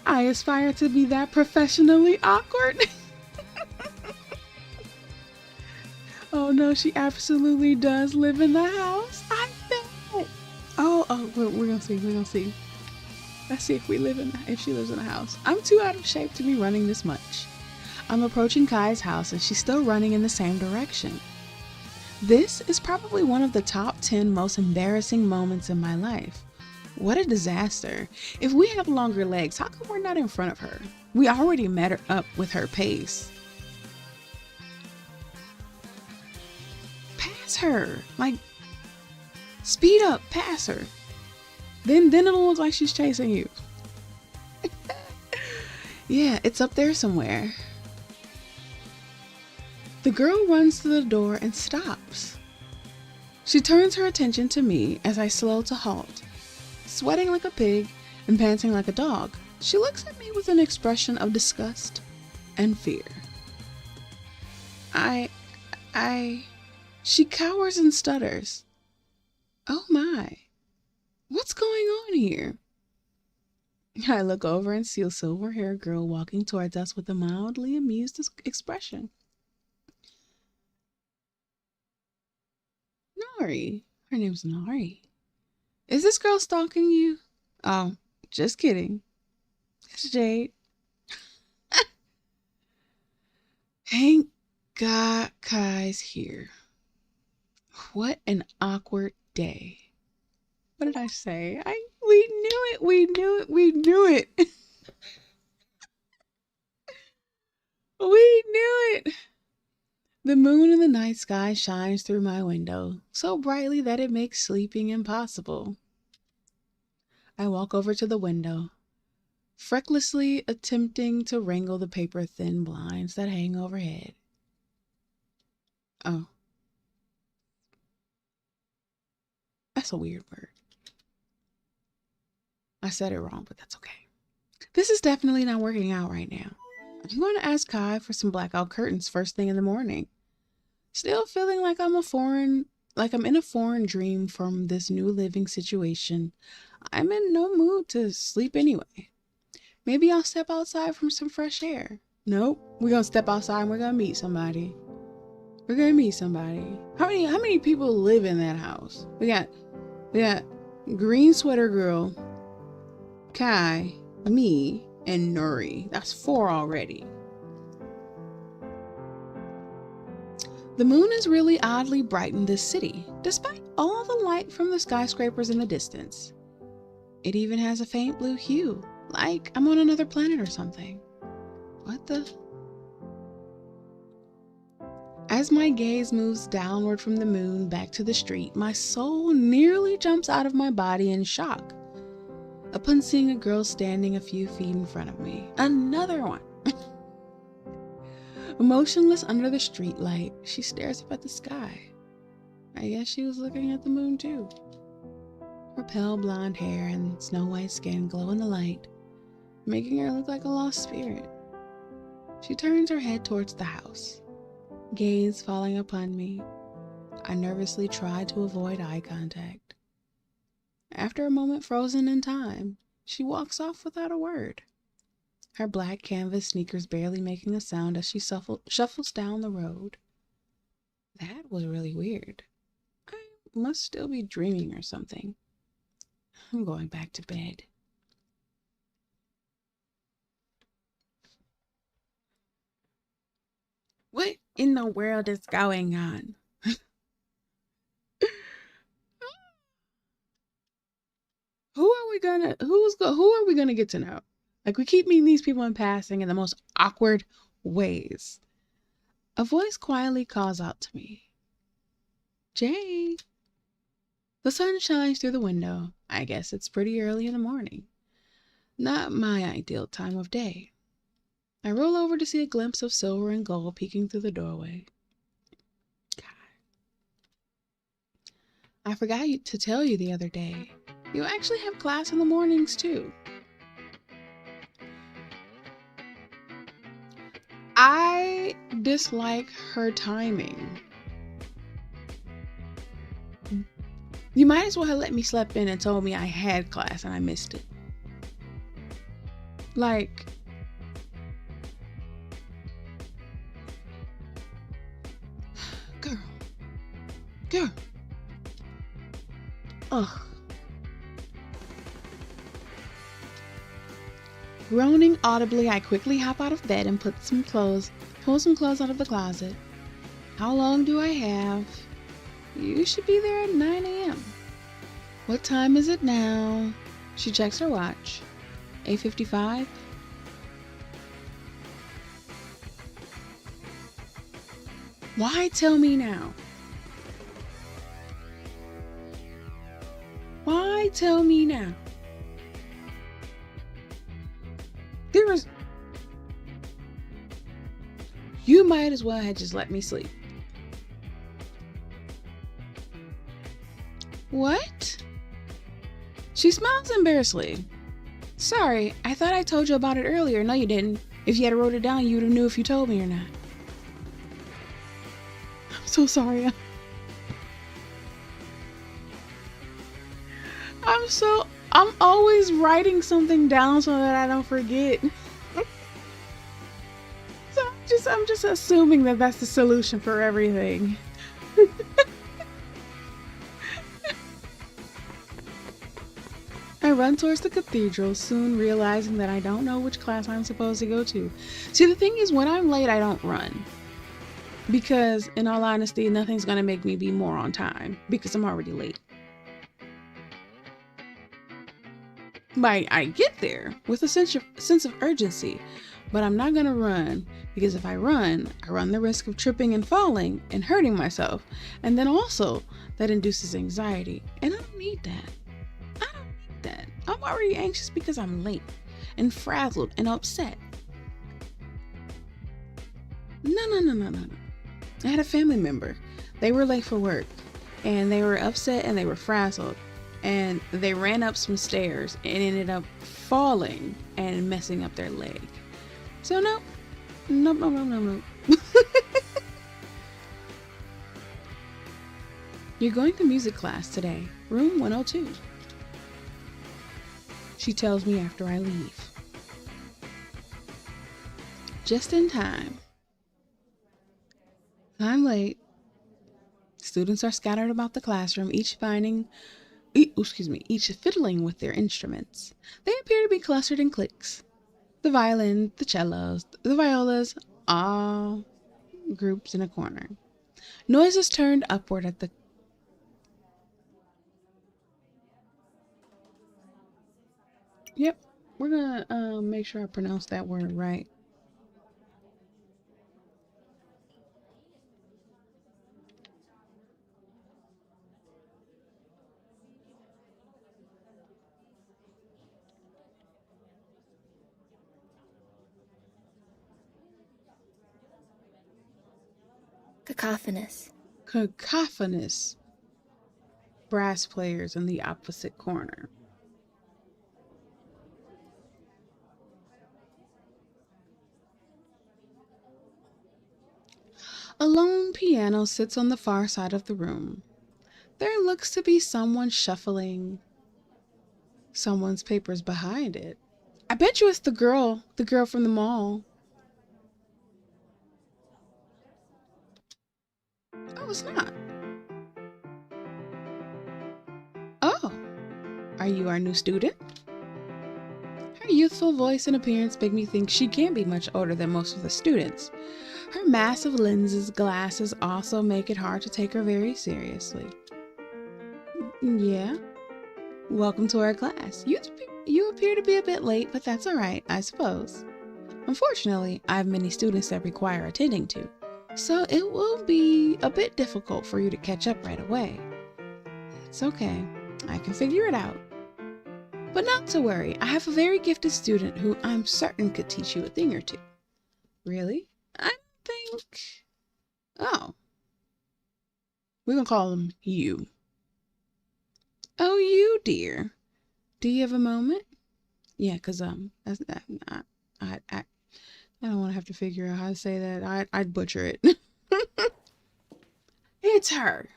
I aspire to be that professionally awkward. Oh no, she absolutely does live in the house. I bet. Oh, we're gonna see. We're gonna see. Let's see if she lives in the house. I'm too out of shape to be running this much. I'm approaching Kai's house and she's still running in the same direction. This is probably one of the top 10 most embarrassing moments in my life. What a disaster. If we have longer legs, how come we're not in front of her? We already met her up with her pace. Pass her. Like, speed up, pass her. Then it'll look like she's chasing you. Yeah, it's up there somewhere. The girl runs to the door and stops. She turns her attention to me as I slow to halt. Sweating like a pig and panting like a dog, she looks at me with an expression of disgust and fear. She cowers and stutters. Oh my, what's going on here? I look over and see a silver-haired girl walking towards us with a mildly amused expression. Nari. Her name's Nari. Is this girl stalking you? Oh, just kidding. It's Jade. Thank God Kai's here. What an awkward day. What did I say? We knew it. We knew it. We knew it. We knew it. The moon in the night sky shines through my window so brightly that it makes sleeping impossible. I walk over to the window, frecklessly attempting to wrangle the paper-thin blinds that hang overhead. Oh. That's a weird word. I said it wrong, but that's okay. This is definitely not working out right now. I'm going to ask Kai for some blackout curtains first thing in the morning. Still feeling like I'm in a foreign dream from this new living situation. I'm in no mood to sleep anyway. Maybe I'll step outside for some fresh air. Nope, we're gonna step outside and we're gonna meet somebody. We're gonna meet somebody. How many people live in that house? We got green sweater girl, Kai, me, and Nuri. That's 4 already. The moon has really oddly brightened this city, despite all the light from the skyscrapers in the distance. It even has a faint blue hue, like I'm on another planet or something. What the? As my gaze moves downward from the moon back to the street, my soul nearly jumps out of my body in shock upon seeing a girl standing a few feet in front of me. Another one. Motionless under the streetlight, she stares up at the sky. I guess she was looking at the moon too. Her pale blonde hair and snow-white skin glow in the light, making her look like a lost spirit. She turns her head towards the house, gaze falling upon me. I nervously try to avoid eye contact. After a moment frozen in time, she walks off without a word. Her black canvas sneakers barely making a sound as she shuffles down the road. That was really weird. I must still be dreaming or something. I'm going back to bed. What in the world is going on? Who are we gonna get to know? Like, we keep meeting these people in passing in the most awkward ways. A voice quietly calls out to me. Jade. The sun shines through the window. I guess it's pretty early in the morning. Not my ideal time of day. I roll over to see a glimpse of silver and gold peeking through the doorway. I forgot to tell you the other day. You actually have class in the mornings too. I dislike her timing. You might as well have let me sleep in and told me I had class and I missed it. Like, girl. Ugh. Groaning audibly, I quickly hop out of bed and pull some clothes out of the closet. How long do I have? You should be there at 9 a.m. What time is it now? She checks her watch. 8:55. Why tell me now? Why tell me now? You might as well have just let me sleep. What? She smiles embarrassedly. Sorry, I thought I told you about it earlier. No, you didn't. If you had wrote it down, you would have knew if you told me or not. I'm so sorry. I'm always writing something down so that I don't forget. So I'm just assuming that that's the solution for everything. I run towards the cathedral, soon realizing that I don't know which class I'm supposed to go to. See, the thing is, when I'm late, I don't run. Because, in all honesty, nothing's going to make me be more on time, because I'm already late. But I get there with a sense of urgency, but I'm not going to run, because if I run the risk of tripping and falling and hurting myself, and then also that induces anxiety, and I don't need that. I'm already anxious because I'm late and frazzled and upset. No. I had a family member. They were late for work and they were upset and they were frazzled and they ran up some stairs and ended up falling and messing up their leg. So no. You're going to music class today, room 102. She tells me after I leave. Just in time. I'm late. Students are scattered about the classroom, each fiddling with their instruments. They appear to be clustered in cliques. The violin, the cellos, the violas, all groups in a corner. Noises turned upward at the Yep, we're gonna make sure I pronounce that word right. Cacophonous brass players in the opposite corner. A lone piano sits on the far side of the room. There looks to be someone shuffling someone's papers behind it. I bet you it's the girl from the mall. Oh, it's not. Oh, are you our new student? Her youthful voice and appearance make me think she can't be much older than most of the students. Her massive lenses glasses also make it hard to take her very seriously. Yeah? Welcome to our class. You appear to be a bit late, but that's alright, I suppose. Unfortunately, I have many students that require attending to, so it will be a bit difficult for you to catch up right away. It's okay. I can figure it out. But not to worry, I have a very gifted student who I'm certain could teach you a thing or two. Really? I think... Oh. We're gonna call him you. Oh, you, dear. Do you have a moment? Yeah, because, that's, I don't want to have to figure out how to say that. I'd butcher it. It's her.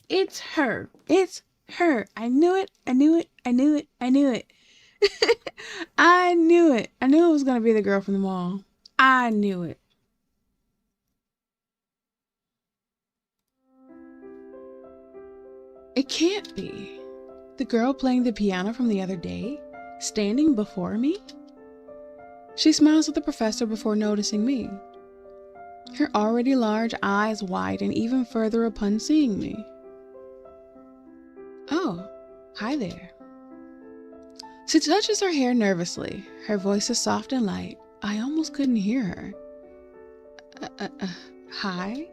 It's her. It's her. I knew it. I knew it. I knew it. I knew it. I knew it. I knew it was going to be the girl from the mall. I knew it. It can't be. The girl playing the piano from the other day? Standing before me? She smiles at the professor before noticing me. Her already large eyes widen even further upon seeing me. Oh, hi there. She touches her hair nervously. Her voice is soft and light. I almost couldn't hear her. Hi?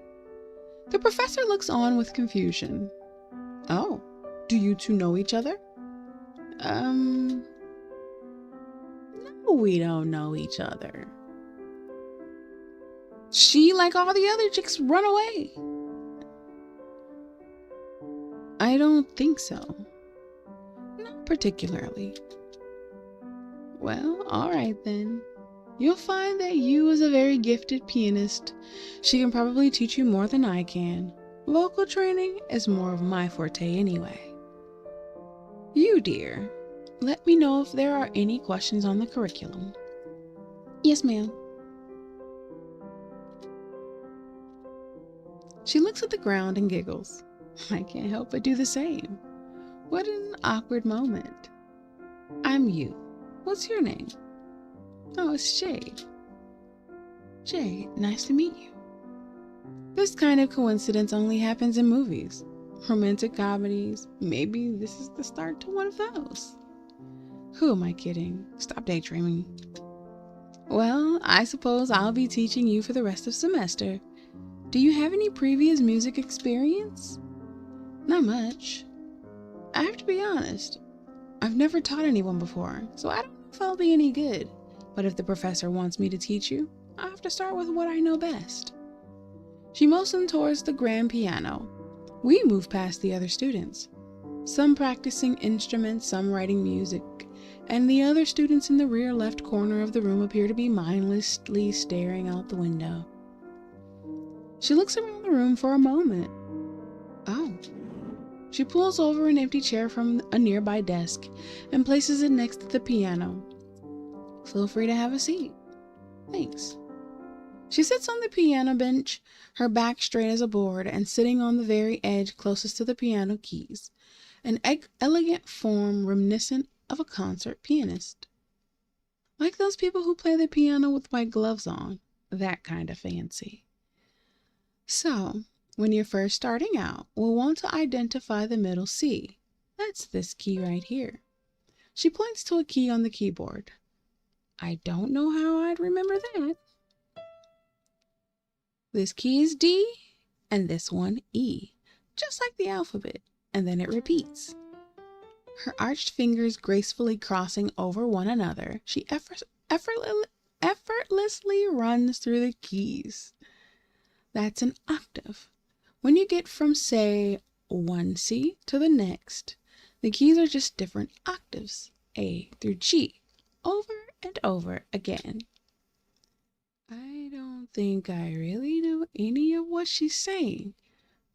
The professor looks on with confusion. Oh, do you two know each other? No, we don't know each other. She, like all the other chicks, run away. I don't think so. Not particularly. Well, alright then. You'll find that you is a very gifted pianist. She can probably teach you more than I can. Vocal training is more of my forte anyway. You, dear, let me know if there are any questions on the curriculum. Yes, ma'am. She looks at the ground and giggles. I can't help but do the same. What an awkward moment. I'm you. What's your name? Oh, it's Jade. Jade, nice to meet you. This kind of coincidence only happens in movies. Romantic comedies. Maybe this is the start to one of those. Who am I kidding? Stop daydreaming. Well, I suppose I'll be teaching you for the rest of semester. Do you have any previous music experience? Not much. I have to be honest. I've never taught anyone before, so I don't know if I'll be any good. But if the professor wants me to teach you, I'll have to start with what I know best. She motioned towards the grand piano. We move past the other students. Some practicing instruments, some writing music, and the other students in the rear left corner of the room appear to be mindlessly staring out the window. She looks around the room for a moment. Oh. She pulls over an empty chair from a nearby desk and places it next to the piano. Feel free to have a seat. Thanks. She sits on the piano bench, her back straight as a board, and sitting on the very edge closest to the piano keys, an elegant form reminiscent of a concert pianist. Like those people who play the piano with white gloves on, that kind of fancy. So, when you're first starting out, we'll want to identify the middle C. That's this key right here. She points to a key on the keyboard. I don't know how I'd remember that. This key is D, and this one E, just like the alphabet, and then it repeats. Her arched fingers gracefully crossing over one another, she effortlessly runs through the keys. That's an octave. When you get from, say, one C to the next, the keys are just different octaves, A through G, over and over again. I don't think I really know any of what she's saying,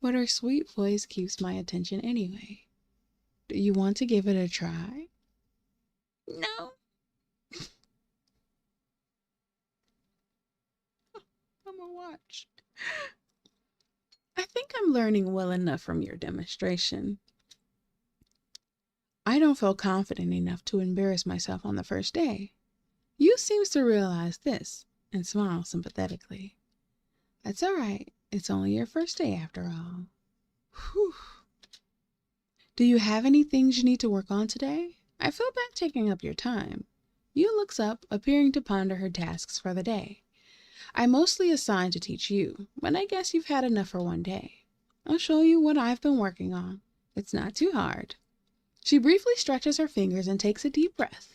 but her sweet voice keeps my attention anyway. Do you want to give it a try? No. I'm gonna watch. I think I'm learning well enough from your demonstration. I don't feel confident enough to embarrass myself on the first day. You seems to realize this and smile sympathetically. That's all right. It's only your first day after all. Whew. Do you have any things you need to work on today? I feel bad taking up your time. You looks up, appearing to ponder her tasks for the day. I mostly assigned to teach you, but I guess you've had enough for one day. I'll show you what I've been working on. It's not too hard. She briefly stretches her fingers and takes a deep breath.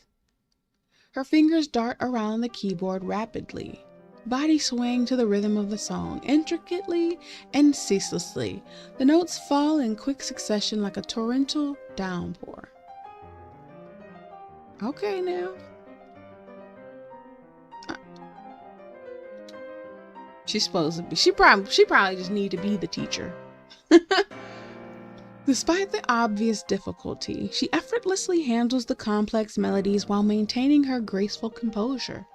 Her fingers dart around the keyboard rapidly, body swaying to the rhythm of the song, intricately and ceaselessly. The notes fall in quick succession like a torrential downpour. Okay now. She's supposed to be. She probably just need to be the teacher. Despite the obvious difficulty, she effortlessly handles the complex melodies while maintaining her graceful composure.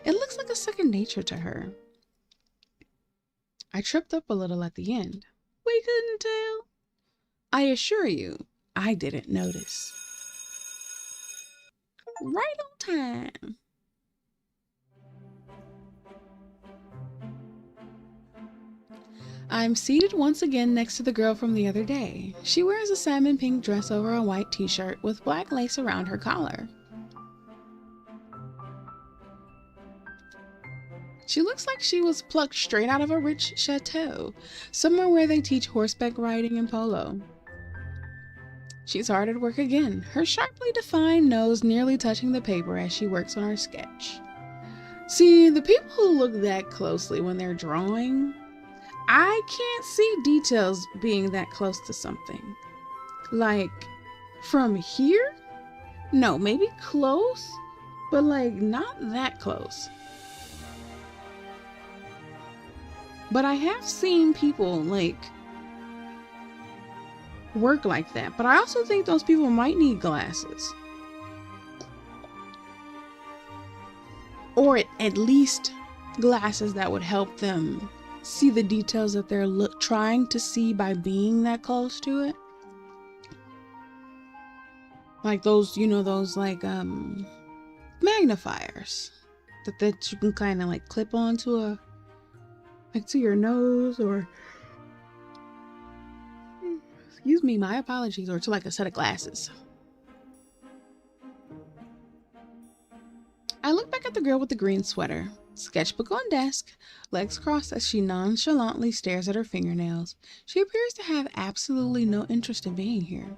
It looks like a second nature to her. I tripped up a little at the end. We couldn't tell. I assure you, I didn't notice. Right on time. I'm seated once again next to the girl from the other day. She wears a salmon pink dress over a white t-shirt with black lace around her collar. She looks like she was plucked straight out of a rich chateau, somewhere where they teach horseback riding and polo. She's hard at work again, her sharply defined nose nearly touching the paper as she works on her sketch. See, the people who look that closely when they're drawing, I can't see details being that close to something. Like, from here? No, maybe close, but like not that close. But I have seen people like work like that, but I also think those people might need glasses. Or at least glasses that would help them see the details that they're trying to see by being that close to it. Like those, you know, those like magnifiers that you can kind of like clip onto a, like to your nose, or excuse me, my apologies, or to like a set of glasses. I look back at the girl with the green sweater. Sketchbook on desk, legs crossed as she nonchalantly stares at her fingernails. She appears to have absolutely no interest in being here.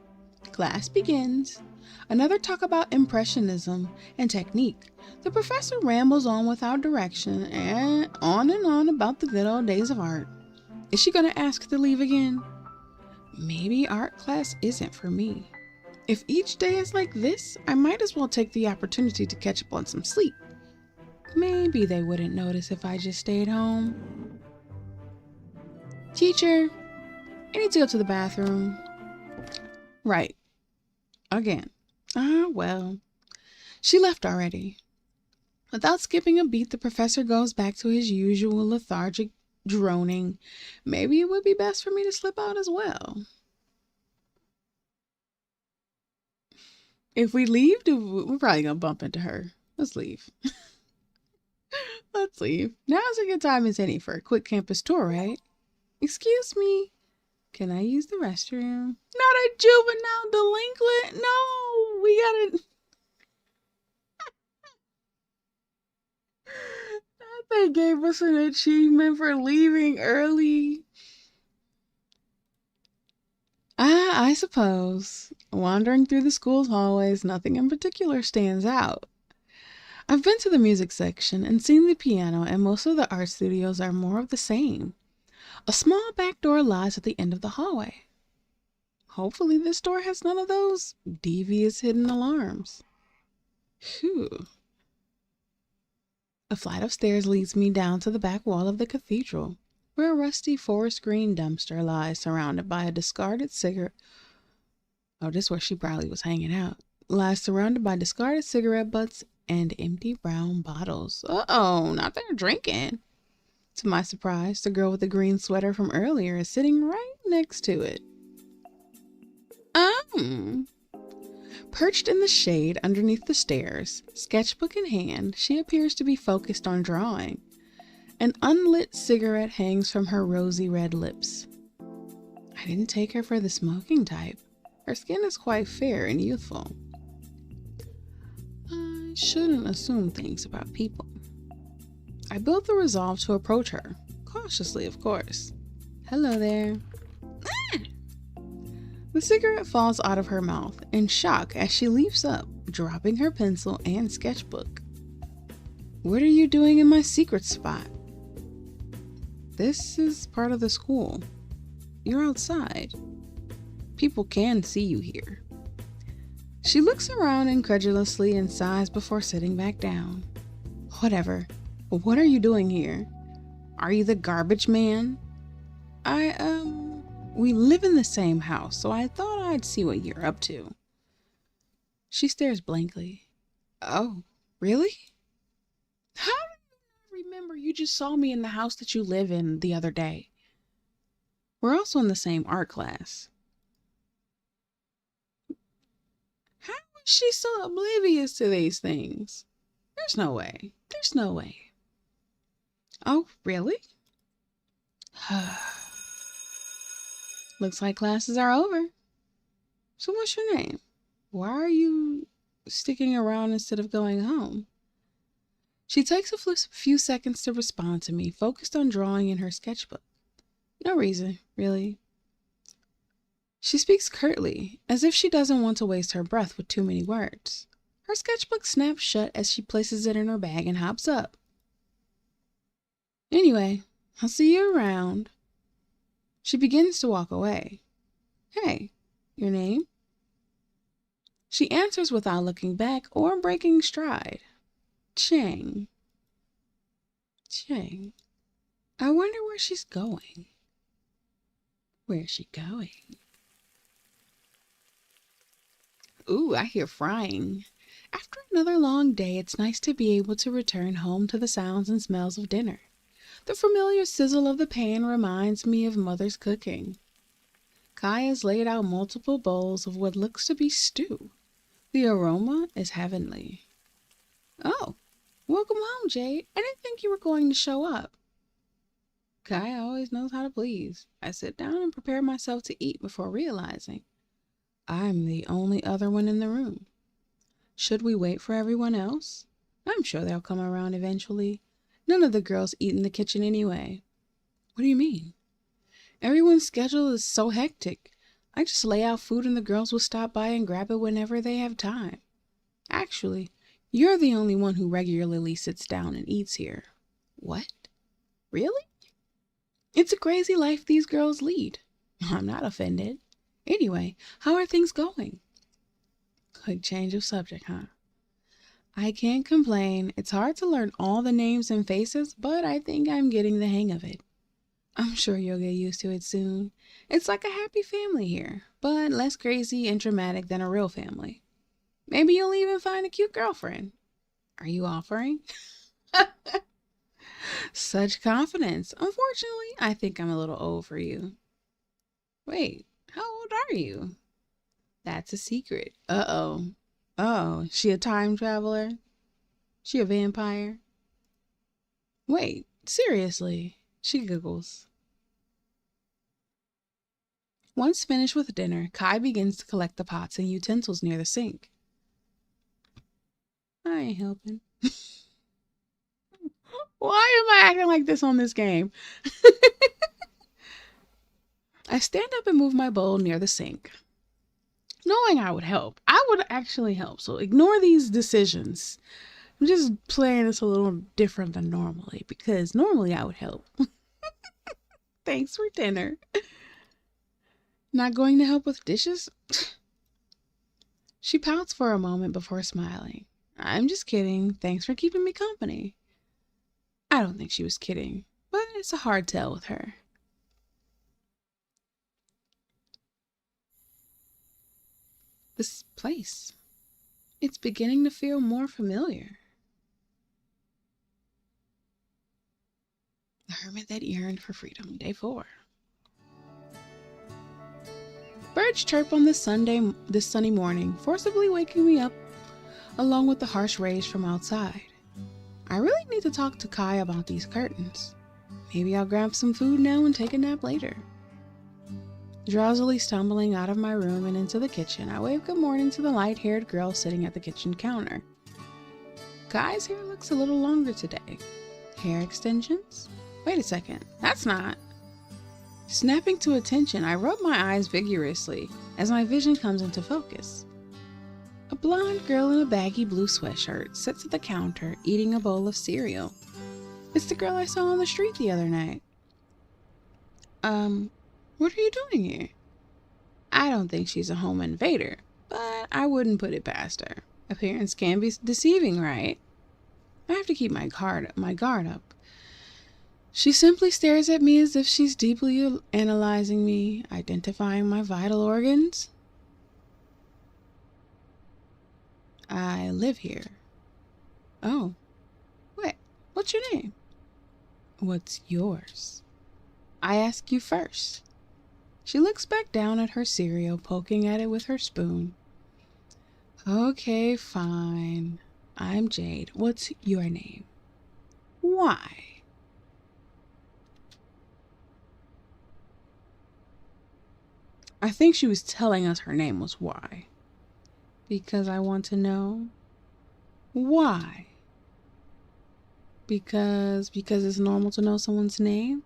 Class begins. Another talk about impressionism and technique. The professor rambles on without direction and on about the good old days of art. Is she going to ask to leave again? Maybe art class isn't for me. If each day is like this, I might as well take the opportunity to catch up on some sleep. Maybe they wouldn't notice if I just stayed home. Teacher, I need to go to the bathroom. Right. Again. Well. She left already. Without skipping a beat, the professor goes back to his usual lethargic droning. Maybe it would be best for me to slip out as well. If we leave, we're probably going to bump into her. Let's leave. Let's leave. Now's a good time as any for a quick campus tour, right? Excuse me. Can I use the restroom? Not a juvenile delinquent. No, we gotta. They gave us an achievement for leaving early. I suppose. Wandering through the school's hallways, nothing in particular stands out. I've been to the music section and seen the piano, and most of the art studios are more of the same. A small back door lies at the end of the hallway. Hopefully this door has none of those devious hidden alarms. Phew. A flight of stairs leads me down to the back wall of the cathedral, where a rusty forest green dumpster lies surrounded by a discarded cigarette. Oh, this is where she probably was hanging out. Lies surrounded by discarded cigarette butts and empty brown bottles. Uh-oh, not there drinking. To my surprise, the girl with the green sweater from earlier is sitting right next to it. Perched in the shade underneath the stairs, sketchbook in hand, she appears to be focused on drawing. An unlit cigarette hangs from her rosy red lips. I didn't take her for the smoking type. Her skin is quite fair and youthful. I shouldn't assume things about people. I built the resolve to approach her, cautiously of course. Hello there. The cigarette falls out of her mouth in shock as she leaps up, dropping her pencil and sketchbook. What are you doing in my secret spot? This is part of the school. You're outside. People can see you here. She looks around incredulously and sighs before sitting back down. Whatever. What are you doing here? Are you the garbage man? We live in the same house, so I thought I'd see what you're up to. She stares blankly. Oh, really? How do you remember you just saw me in the house that you live in the other day? We're also in the same art class. How is she so oblivious to these things? There's no way. There's no way. Oh, really? Looks like classes are over. So what's your name? Why are you sticking around instead of going home? She takes a few seconds to respond to me, focused on drawing in her sketchbook. No reason, really. She speaks curtly, as if she doesn't want to waste her breath with too many words. Her sketchbook snaps shut as she places it in her bag and hops up. Anyway, I'll see you around. She begins to walk away. Hey, your name? She answers without looking back or breaking stride. Chang. Chang. I wonder where she's going. Where's she going? Ooh, I hear frying. After another long day, it's nice to be able to return home to the sounds and smells of dinner. The familiar sizzle of the pan reminds me of Mother's cooking. Kai has laid out multiple bowls of what looks to be stew. The aroma is heavenly. Oh, welcome home, Jade. I didn't think you were going to show up. Kai always knows how to please. I sit down and prepare myself to eat before realizing I'm the only other one in the room. Should we wait for everyone else? I'm sure they'll come around eventually. None of the girls eat in the kitchen anyway. What do you mean? Everyone's schedule is so hectic. I just lay out food and the girls will stop by and grab it whenever they have time. Actually, you're the only one who regularly sits down and eats here. What? Really? It's a crazy life these girls lead. I'm not offended. Anyway, how are things going? Quick change of subject, huh? I can't complain. It's hard to learn all the names and faces, but I think I'm getting the hang of it. I'm sure you'll get used to it soon. It's like a happy family here, but less crazy and dramatic than a real family. Maybe you'll even find a cute girlfriend. Are you offering? Such confidence. Unfortunately, I think I'm a little old for you. Wait, how old are you? That's a secret. Uh-oh. Oh, she a time traveler? She a vampire? Wait, seriously? She giggles. Once finished with dinner, Kai begins to collect the pots and utensils near the sink. I ain't helping. Why am I acting like this on this game? I stand up and move my bowl near the sink. Knowing I would help. I would actually help, so ignore these decisions. I'm just playing this a little different than normally, because normally I would help. Thanks for dinner. Not going to help with dishes? She pouts for a moment before smiling. I'm just kidding. Thanks for keeping me company. I don't think she was kidding, but it's a hard tell with her. This place, it's beginning to feel more familiar. The hermit that yearned for freedom, day 4. Birds chirp on this sunny morning, forcibly waking me up along with the harsh rays from outside. I really need to talk to Kai about these curtains. Maybe I'll grab some food now and take a nap later. Drowsily stumbling out of my room and into the kitchen, I wave good morning to the light-haired girl sitting at the kitchen counter. Kai's hair looks a little longer today. Hair extensions? Wait a second, that's not... Snapping to attention, I rub my eyes vigorously as my vision comes into focus. A blonde girl in a baggy blue sweatshirt sits at the counter eating a bowl of cereal. It's the girl I saw on the street the other night. What are you doing here? I don't think she's a home invader, but I wouldn't put it past her. Appearance can be deceiving, right? I have to keep my guard up. She simply stares at me as if she's deeply analyzing me, identifying my vital organs. I live here. Oh, wait, what's your name? What's yours? I ask you first. She looks back down at her cereal, poking at it with her spoon. Okay, fine. I'm Jade. What's your name? Why? I think she was telling us her name was why. Because I want to know why. Because it's normal to know someone's name?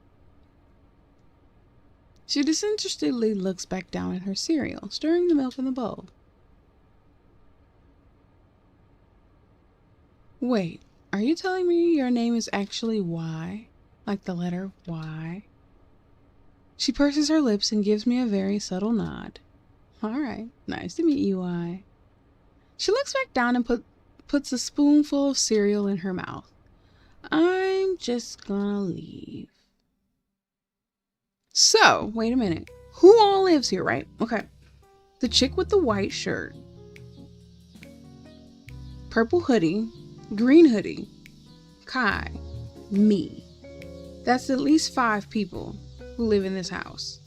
She disinterestedly looks back down at her cereal, stirring the milk in the bowl. Wait, are you telling me your name is actually Y? Like the letter Y? She purses her lips and gives me a very subtle nod. Alright, nice to meet you, Y. She looks back down and puts a spoonful of cereal in her mouth. I'm just gonna leave. So, wait a minute. Who all lives here, right? Okay. The chick with the white shirt, purple hoodie, green hoodie, Kai, me. That's at least 5 people who live in this house.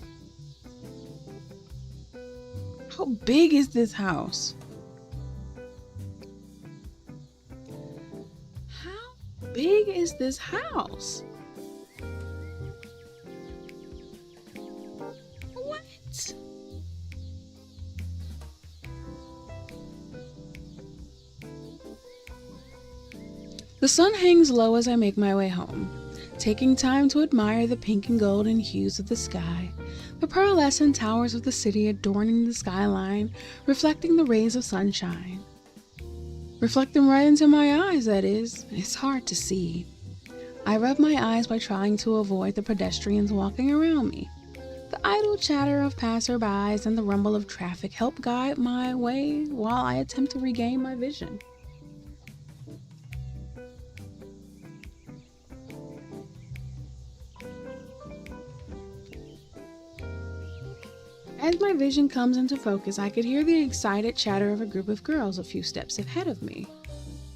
How big is this house? How big is this house? What? The sun hangs low as I make my way home, taking time to admire the pink and golden hues of the sky, the pearlescent towers of the city adorning the skyline, reflecting the rays of sunshine. Reflect them right into my eyes, that is. It's hard to see. I rub my eyes by trying to avoid the pedestrians walking around me. The idle chatter of passerbys and the rumble of traffic help guide my way while I attempt to regain my vision. As my vision comes into focus, I could hear the excited chatter of a group of girls a few steps ahead of me.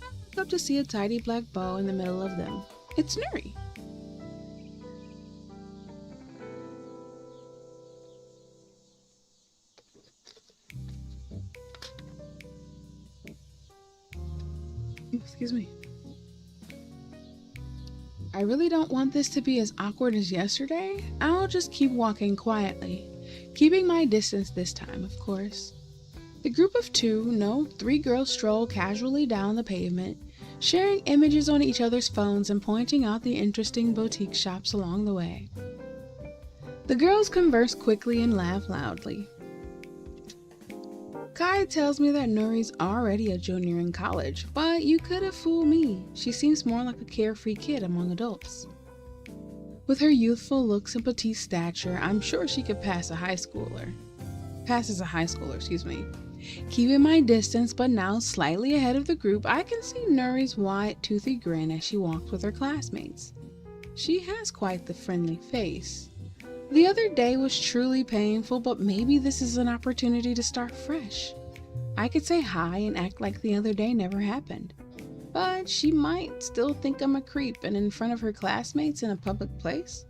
I look up to see a tidy black bow in the middle of them. It's Nuri. Excuse me. I really don't want this to be as awkward as yesterday. I'll just keep walking quietly, keeping my distance this time, of course. The group of 3 girls stroll casually down the pavement, sharing images on each other's phones and pointing out the interesting boutique shops along the way. The girls converse quickly and laugh loudly. Kai tells me that Nuri's already a junior in college, but you could have fooled me. She seems more like a carefree kid among adults. With her youthful looks and petite stature, I'm sure she could pass as a high schooler, Keeping my distance, but now slightly ahead of the group, I can see Nuri's wide, toothy grin as she walks with her classmates. She has quite the friendly face. The other day was truly painful, but maybe this is an opportunity to start fresh. I could say hi and act like the other day never happened. But she might still think I'm a creep, and in front of her classmates in a public place,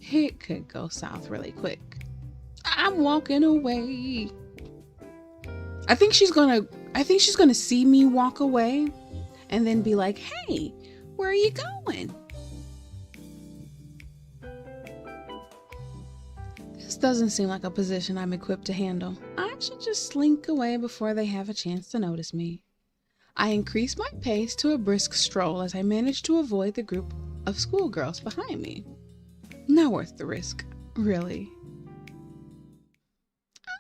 it could go south really quick. I'm walking away. I think she's gonna see me walk away and then be like, hey, where are you going? This doesn't seem like a position I'm equipped to handle. I should just slink away before they have a chance to notice me. I increase my pace to a brisk stroll as I manage to avoid the group of schoolgirls behind me. Not worth the risk. Really?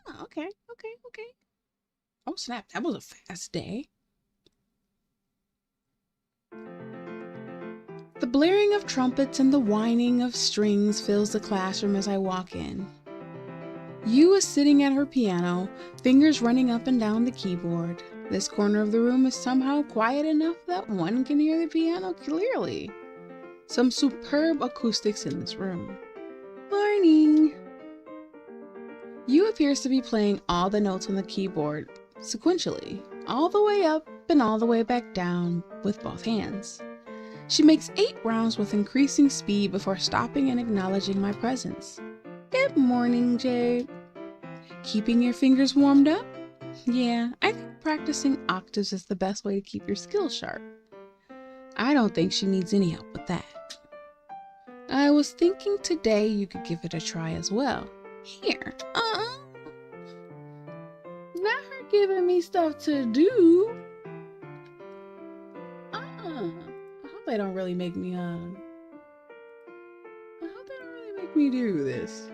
Oh, okay. Oh, snap. That was a fast day. The blaring of trumpets and the whining of strings fills the classroom as I walk in. Yu is sitting at her piano, fingers running up and down the keyboard. This corner of the room is somehow quiet enough that one can hear the piano clearly. Some superb acoustics in this room. Morning! Yu appears to be playing all the notes on the keyboard sequentially, all the way up and all the way back down with both hands. She makes 8 rounds with increasing speed before stopping and acknowledging my presence. Good morning, Jade. Keeping your fingers warmed up? Yeah, I think practicing octaves is the best way to keep your skills sharp. I don't think she needs any help with that. I was thinking today you could give it a try as well. Here, not her giving me stuff to do. I hope they don't really make me, do this.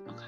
Okay.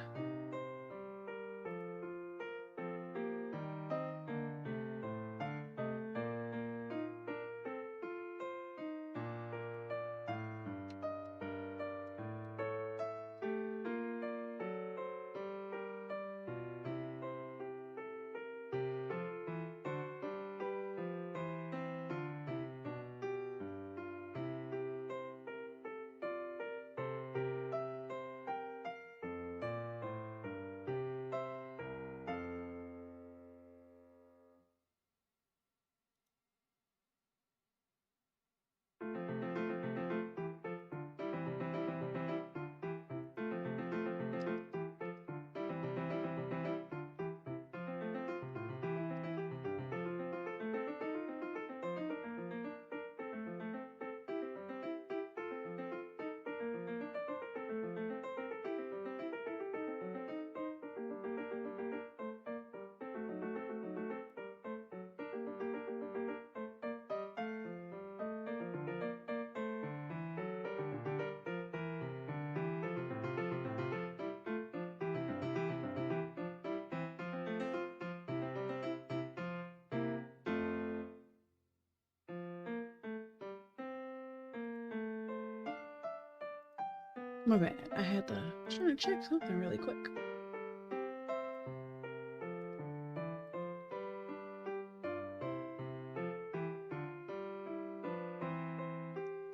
My bad. I had to try to check something really quick.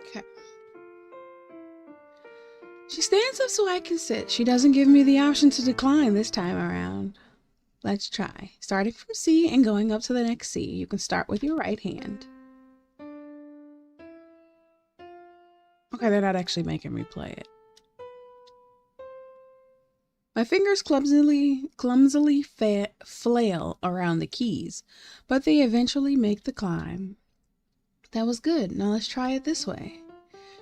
Okay. She stands up so I can sit. She doesn't give me the option to decline this time around. Let's try. Starting from C and going up to the next C. You can start with your right hand. Okay, they're not actually making me play it. My fingers clumsily flail around the keys, but they eventually make the climb. That was good. Now let's try it this way.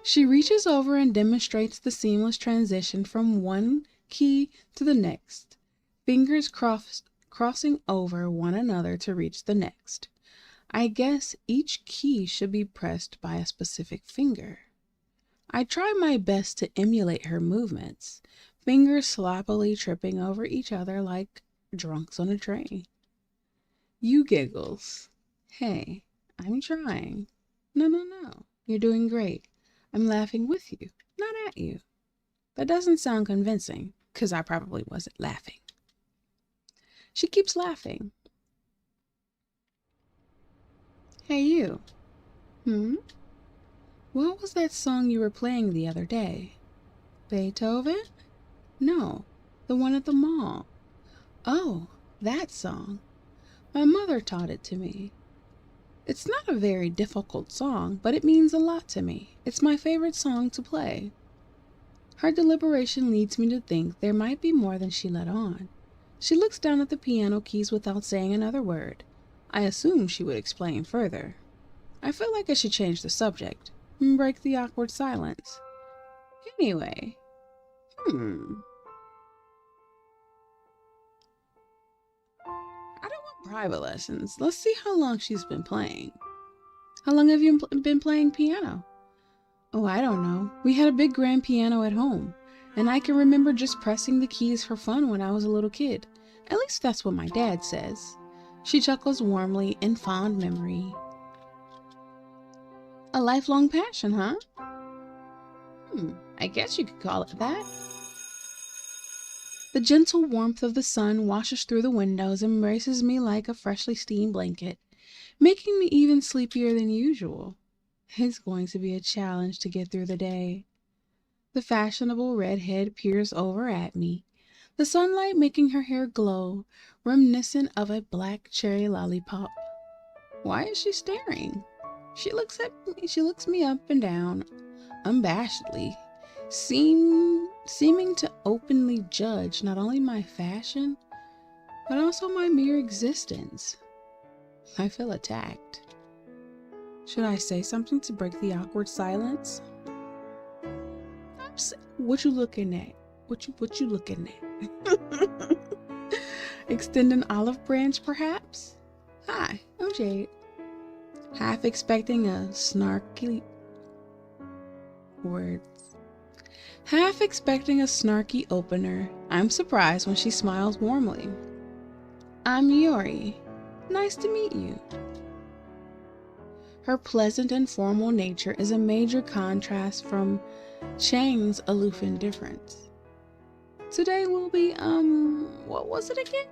She reaches over and demonstrates the seamless transition from one key to the next, fingers crossing over one another to reach the next. I guess each key should be pressed by a specific finger. I try my best to emulate her movements, fingers sloppily tripping over each other like drunks on a train. You giggles. Hey, I'm trying. No, you're doing great. I'm laughing with you, not at you. That doesn't sound convincing, because I probably wasn't laughing. She keeps laughing. Hey, you. What was that song you were playing the other day? Beethoven? No, the one at the mall. Oh, that song. My mother taught it to me. It's not a very difficult song, but it means a lot to me. It's my favorite song to play. Her deliberation leads me to think there might be more than she let on. She looks down at the piano keys without saying another word. I assume she would explain further. I feel like I should change the subject and break the awkward silence. Anyway, I don't want private lessons. Let's see how long she's been playing. How long have you been playing piano? Oh, I don't know. We had a big grand piano at home, and I can remember just pressing the keys for fun when I was a little kid. At least that's what my dad says. She chuckles warmly in fond memory. A lifelong passion, huh? I guess you could call it that. The gentle warmth of the sun washes through the windows and embraces me like a freshly steamed blanket, making me even sleepier than usual. It's going to be a challenge to get through the day. The fashionable redhead peers over at me, the sunlight making her hair glow, reminiscent of a black cherry lollipop. Why is she staring? She looks me up and down, unabashedly, seeming to openly judge not only my fashion, but also my mere existence. I feel attacked. Should I say something to break the awkward silence? What you looking at? What you looking at? Extend an olive branch, perhaps? Hi, I'm Jade. Half expecting a snarky opener, I'm surprised when she smiles warmly. I'm Yuri. Nice to meet you. Her pleasant and formal nature is a major contrast from Chang's aloof indifference. Today will be, what was it again?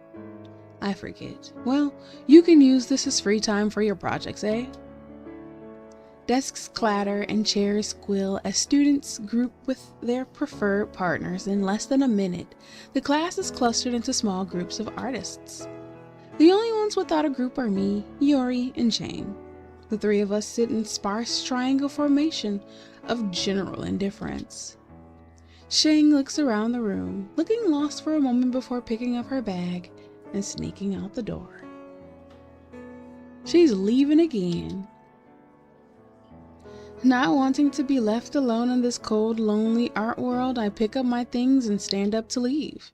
I forget. Well, you can use this as free time for your projects, eh? Desks clatter and chairs squeal as students group with their preferred partners. In less than a minute, the class is clustered into small groups of artists. The only ones without a group are me, Yuri, and Chang. The three of us sit in sparse triangle formation of general indifference. Chang looks around the room, looking lost for a moment before picking up her bag and sneaking out the door. She's leaving again. Not wanting to be left alone in this cold, lonely art world, I pick up my things and stand up to leave.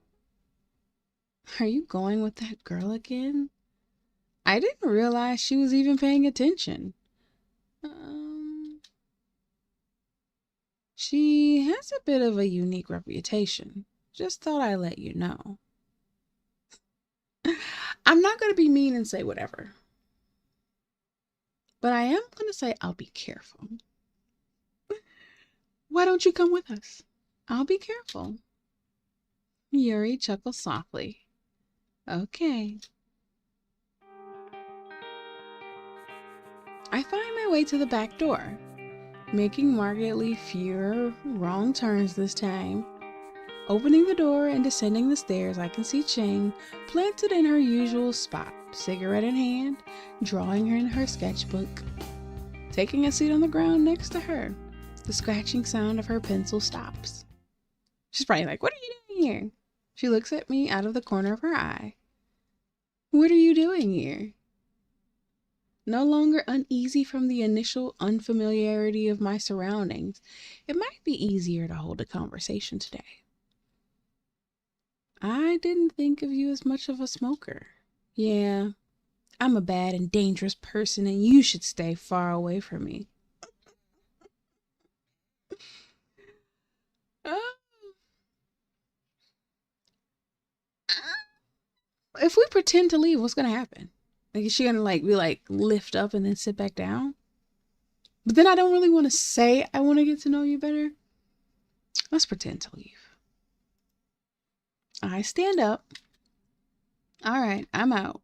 Are you going with that girl again? I didn't realize she was even paying attention. She has a bit of a unique reputation. Just thought I'd let you know. I'm not going to be mean and say whatever. But I am going to say I'll be careful. Why don't you come with us? I'll be careful. Yuri chuckles softly. Okay. I find my way to the back door, making markedly fewer wrong turns this time. Opening the door and descending the stairs, I can see Chang planted in her usual spot, cigarette in hand, drawing her in her sketchbook. Taking a seat on the ground next to her, the scratching sound of her pencil stops. She's probably like, "What are you doing here?" She looks at me out of the corner of her eye. "What are you doing here?" No longer uneasy from the initial unfamiliarity of my surroundings, it might be easier to hold a conversation today. I didn't think of you as much of a smoker. Yeah, I'm a bad and dangerous person, and you should stay far away from me. If we pretend to leave, what's gonna happen? Like, is she gonna be lift up and then sit back down? But then I don't really want to say I want to get to know you better. Let's pretend to leave. I stand up. All right, I'm out.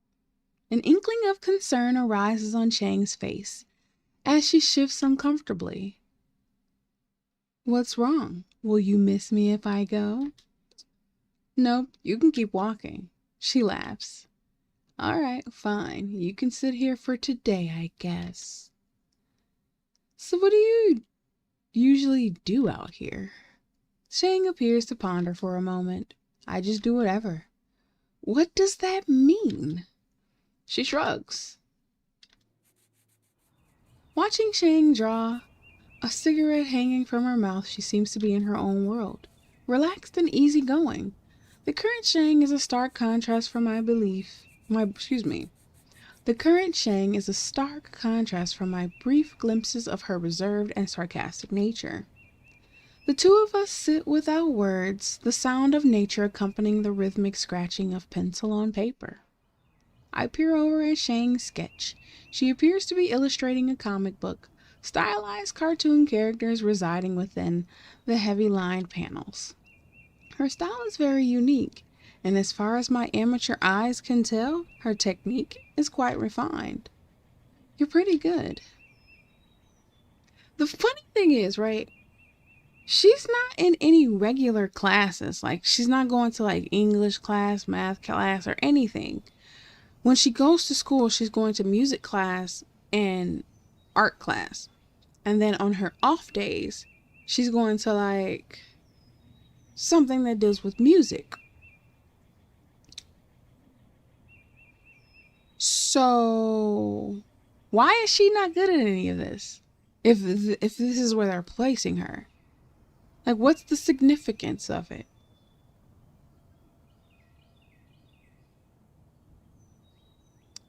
An inkling of concern arises on Chang's face as she shifts uncomfortably. What's wrong? Will you miss me if I go? Nope, you can keep walking. She laughs. All right, fine. You can sit here for today, I guess. So what do you usually do out here? Shang appears to ponder for a moment. I just do whatever. What does that mean? She shrugs. Watching Shang draw, a cigarette hanging from her mouth, she seems to be in her own world, relaxed and easygoing. The current Shang is a stark contrast from The current Shang is a stark contrast from my brief glimpses of her reserved and sarcastic nature. The two of us sit without words, the sound of nature accompanying the rhythmic scratching of pencil on paper. I peer over at Shang's sketch. She appears to be illustrating a comic book, stylized cartoon characters residing within the heavy-lined panels. Her style is very unique, and as far as my amateur eyes can tell, her technique is quite refined. You're pretty good. The funny thing is, right, she's not in any regular classes. Like, she's not going to like English class, math class, or anything. When she goes to school, she's going to music class and art class. And then on her off days, she's going to like something that deals with music. So why is she not good at any of this? If this is where they're placing her. Like, what's the significance of it?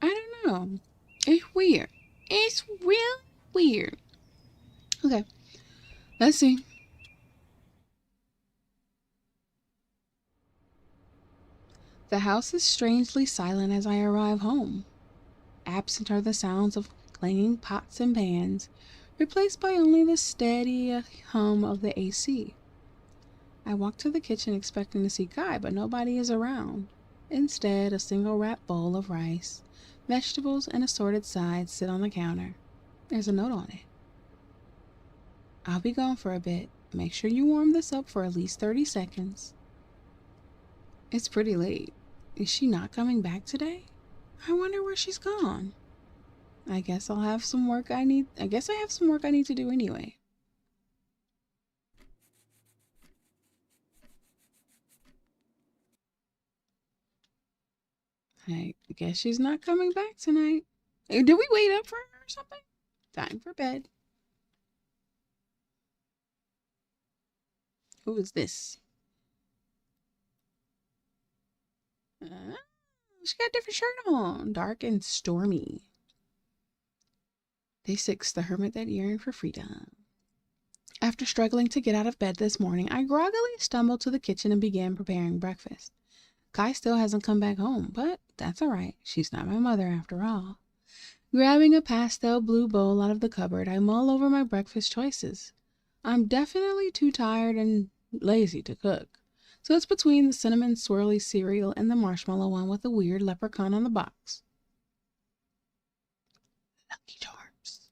I don't know. It's weird. It's real weird. Okay, let's see. The house is strangely silent as I arrive home. Absent are the sounds of clanging pots and pans, replaced by only the steady hum of the AC. I walk to the kitchen expecting to see Guy, but nobody is around. Instead, a single wrapped bowl of rice, vegetables, and assorted sides sit on the counter. There's a note on it. I'll be gone for a bit. Make sure you warm this up for at least 30 seconds. It's pretty late. Is she not coming back today? I wonder where she's gone. I guess I have some work I need to do anyway. I guess she's not coming back tonight. Did we wait up for her or something? Time for bed. Who is this? She got a different shirt on. Dark and stormy. Day 6, the hermit that yearned for freedom. After struggling to get out of bed this morning, I groggily stumbled to the kitchen and began preparing breakfast. Kai still hasn't come back home, but that's all right. She's not my mother after all. Grabbing a pastel blue bowl out of the cupboard, I mull over my breakfast choices. I'm definitely too tired and lazy to cook, so it's between the cinnamon swirly cereal and the marshmallow one with the weird leprechaun on the box. Lucky Charms.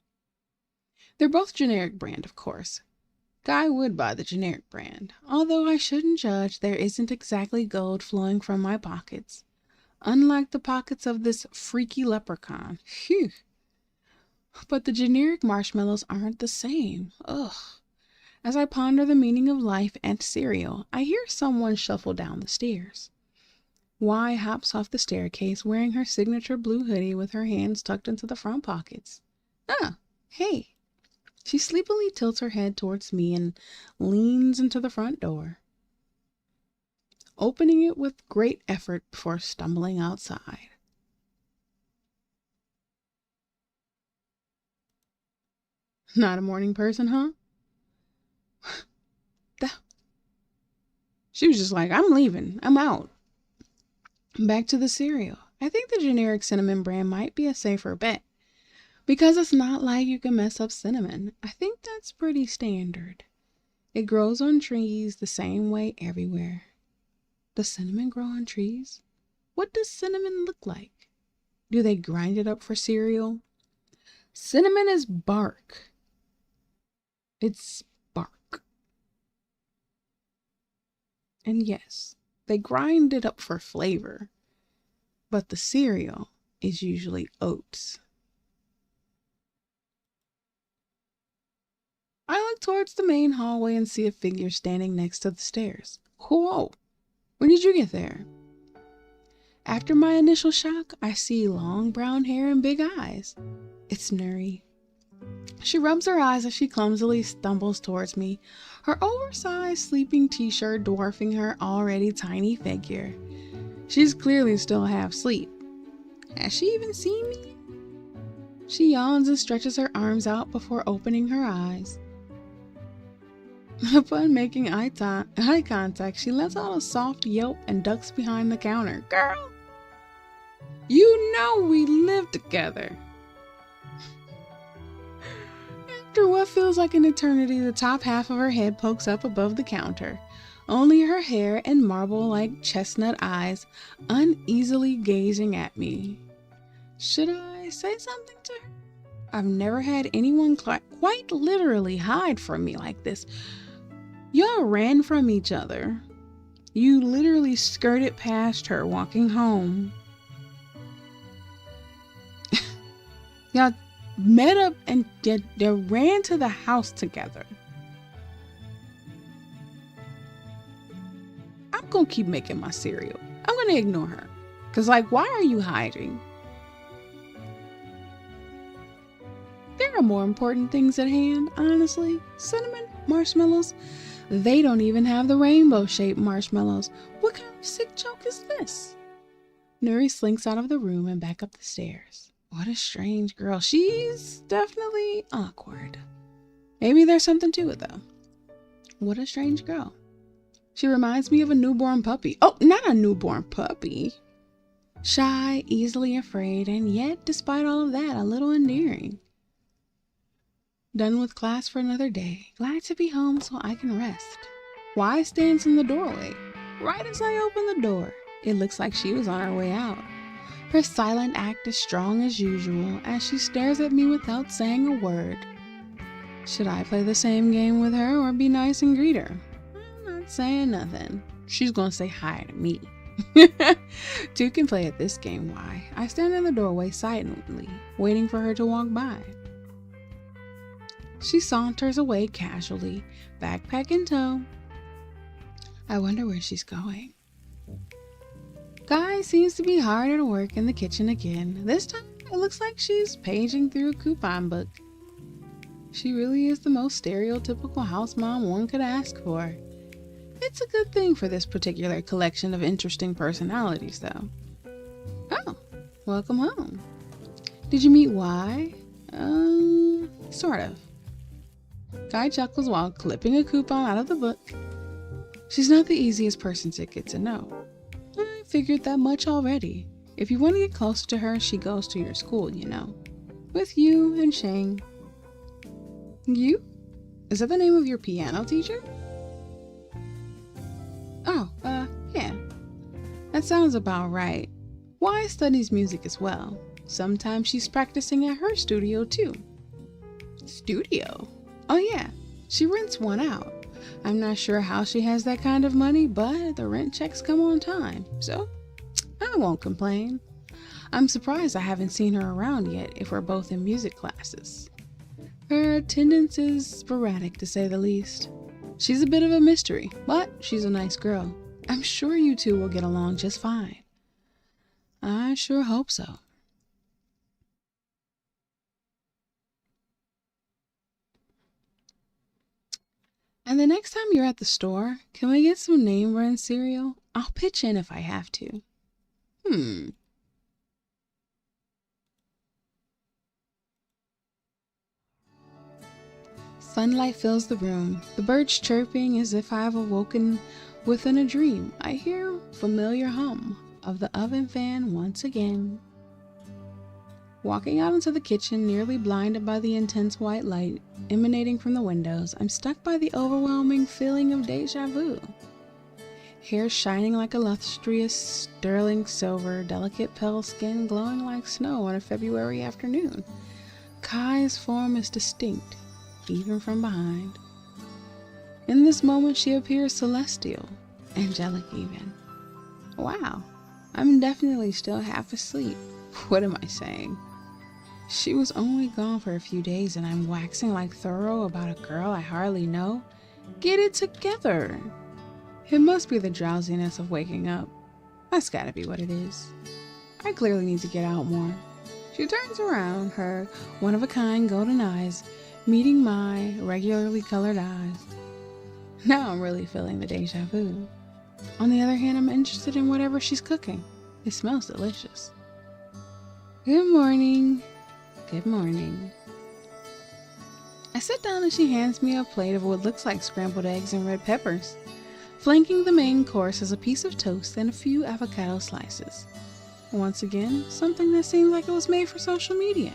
They're both generic brand, of course. Guy would buy the generic brand, although I shouldn't judge. There isn't exactly gold flowing from my pockets, unlike the pockets of this freaky leprechaun. Phew. But the generic marshmallows aren't the same. Ugh. As I ponder the meaning of life and cereal, I hear someone shuffle down the stairs. Y hops off the staircase wearing her signature blue hoodie with her hands tucked into the front pockets. Ah, hey. She sleepily tilts her head towards me and leans into the front door, opening it with great effort before stumbling outside. Not a morning person, huh? She was just like, I'm leaving. I'm out. Back to the cereal. I think the generic cinnamon brand might be a safer bet, because it's not like you can mess up cinnamon. I think that's pretty standard. It grows on trees the same way everywhere. Does cinnamon grow on trees? What does cinnamon look like? Do they grind it up for cereal? Cinnamon is bark. It's bark. And yes, they grind it up for flavor, but the cereal is usually oats. I look towards the main hallway and see a figure standing next to the stairs. Whoa! When did you get there? After my initial shock, I see long brown hair and big eyes. It's Nuri. She rubs her eyes as she clumsily stumbles towards me, her oversized sleeping t-shirt dwarfing her already tiny figure. She's clearly still half asleep. Has she even seen me? She yawns and stretches her arms out before opening her eyes. Upon making eye contact, she lets out a soft yelp and ducks behind the counter. Girl, you know we live together. After what feels like an eternity, the top half of her head pokes up above the counter. Only her hair and marble-like chestnut eyes uneasily gazing at me. Should I say something to her? I've never had anyone quite literally hide from me like this. Y'all ran from each other. You literally skirted past her walking home. Y'all met up and they ran to the house together. I'm gonna keep making my cereal. I'm gonna ignore her. Cause why are you hiding? There are more important things at hand, honestly. Cinnamon, marshmallows. They don't even have the rainbow-shaped marshmallows. What kind of sick joke is this? Nuri slinks out of the room and back up the stairs. What a strange girl. She's definitely awkward. Maybe there's something to it, though. What a strange girl. She reminds me of a newborn puppy. Oh, not a newborn puppy. Shy, easily afraid, and yet, despite all of that, a little endearing. Done with class for another day. Glad to be home so I can rest. Why stands in the doorway? Right as I open the door, it looks like she was on her way out. Her silent act is strong as usual as she stares at me without saying a word. Should I play the same game with her or be nice and greet her? I'm not saying nothing. She's gonna say hi to me. Two can play at this game. Why? I stand in the doorway silently, waiting for her to walk by. She saunters away casually, backpack in tow. I wonder where she's going. Guy seems to be hard at work in the kitchen again. This time, it looks like she's paging through a coupon book. She really is the most stereotypical house mom one could ask for. It's a good thing for this particular collection of interesting personalities, though. Oh, welcome home. Did you meet Y? Sort of. Guy chuckles while clipping a coupon out of the book. She's not the easiest person to get to know. I figured that much already. If you want to get closer to her, she goes to your school, you know. With you and Shang. You? Is that the name of your piano teacher? Oh, yeah. That sounds about right. Y studies music as well. Sometimes she's practicing at her studio too. Studio? Oh yeah, she rents one out. I'm not sure how she has that kind of money, but the rent checks come on time, so I won't complain. I'm surprised I haven't seen her around yet if we're both in music classes. Her attendance is sporadic to say the least. She's a bit of a mystery, but she's a nice girl. I'm sure you two will get along just fine. I sure hope so. And the next time you're at the store, can we get some name brand cereal? I'll pitch in if I have to. Sunlight fills the room, the birds chirping as if I've awoken within a dream. I hear familiar hum of the oven fan once again. Walking out into the kitchen, nearly blinded by the intense white light emanating from the windows, I'm struck by the overwhelming feeling of deja vu. Hair shining like a lustrous sterling silver, delicate pale skin glowing like snow on a February afternoon. Kai's form is distinct, even from behind. In this moment, she appears celestial, angelic even. Wow, I'm definitely still half asleep. What am I saying? She was only gone for a few days and I'm waxing like thorough about a girl I hardly know? Get it together. It must be the drowsiness of waking up. That's gotta be what it is. I clearly need to get out more. She turns around, her one-of-a-kind golden eyes meeting my regularly colored eyes. Now I'm really feeling the deja vu. On the other hand, I'm interested in whatever she's cooking. It smells delicious. Good morning. Good morning. I sit down and she hands me a plate of what looks like scrambled eggs and red peppers. Flanking the main course is a piece of toast and a few avocado slices. Once again, something that seems like it was made for social media.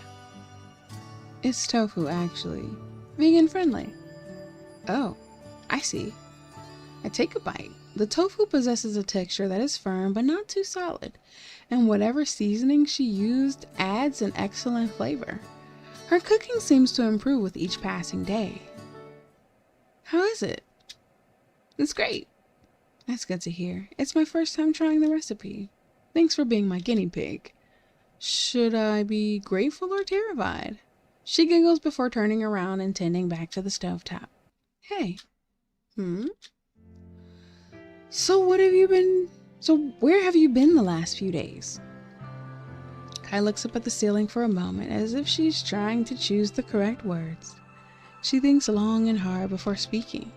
It's tofu, actually. Vegan friendly. Oh, I see. I take a bite. The tofu possesses a texture that is firm but not too solid, and whatever seasoning she used adds an excellent flavor. Her cooking seems to improve with each passing day. How is it? It's great. That's good to hear. It's my first time trying the recipe. Thanks for being my guinea pig. Should I be grateful or terrified? She giggles before turning around and tending back to the stovetop. Hey. So where have you been the last few days? Kai looks up at the ceiling for a moment as if she's trying to choose the correct words. She thinks long and hard before speaking.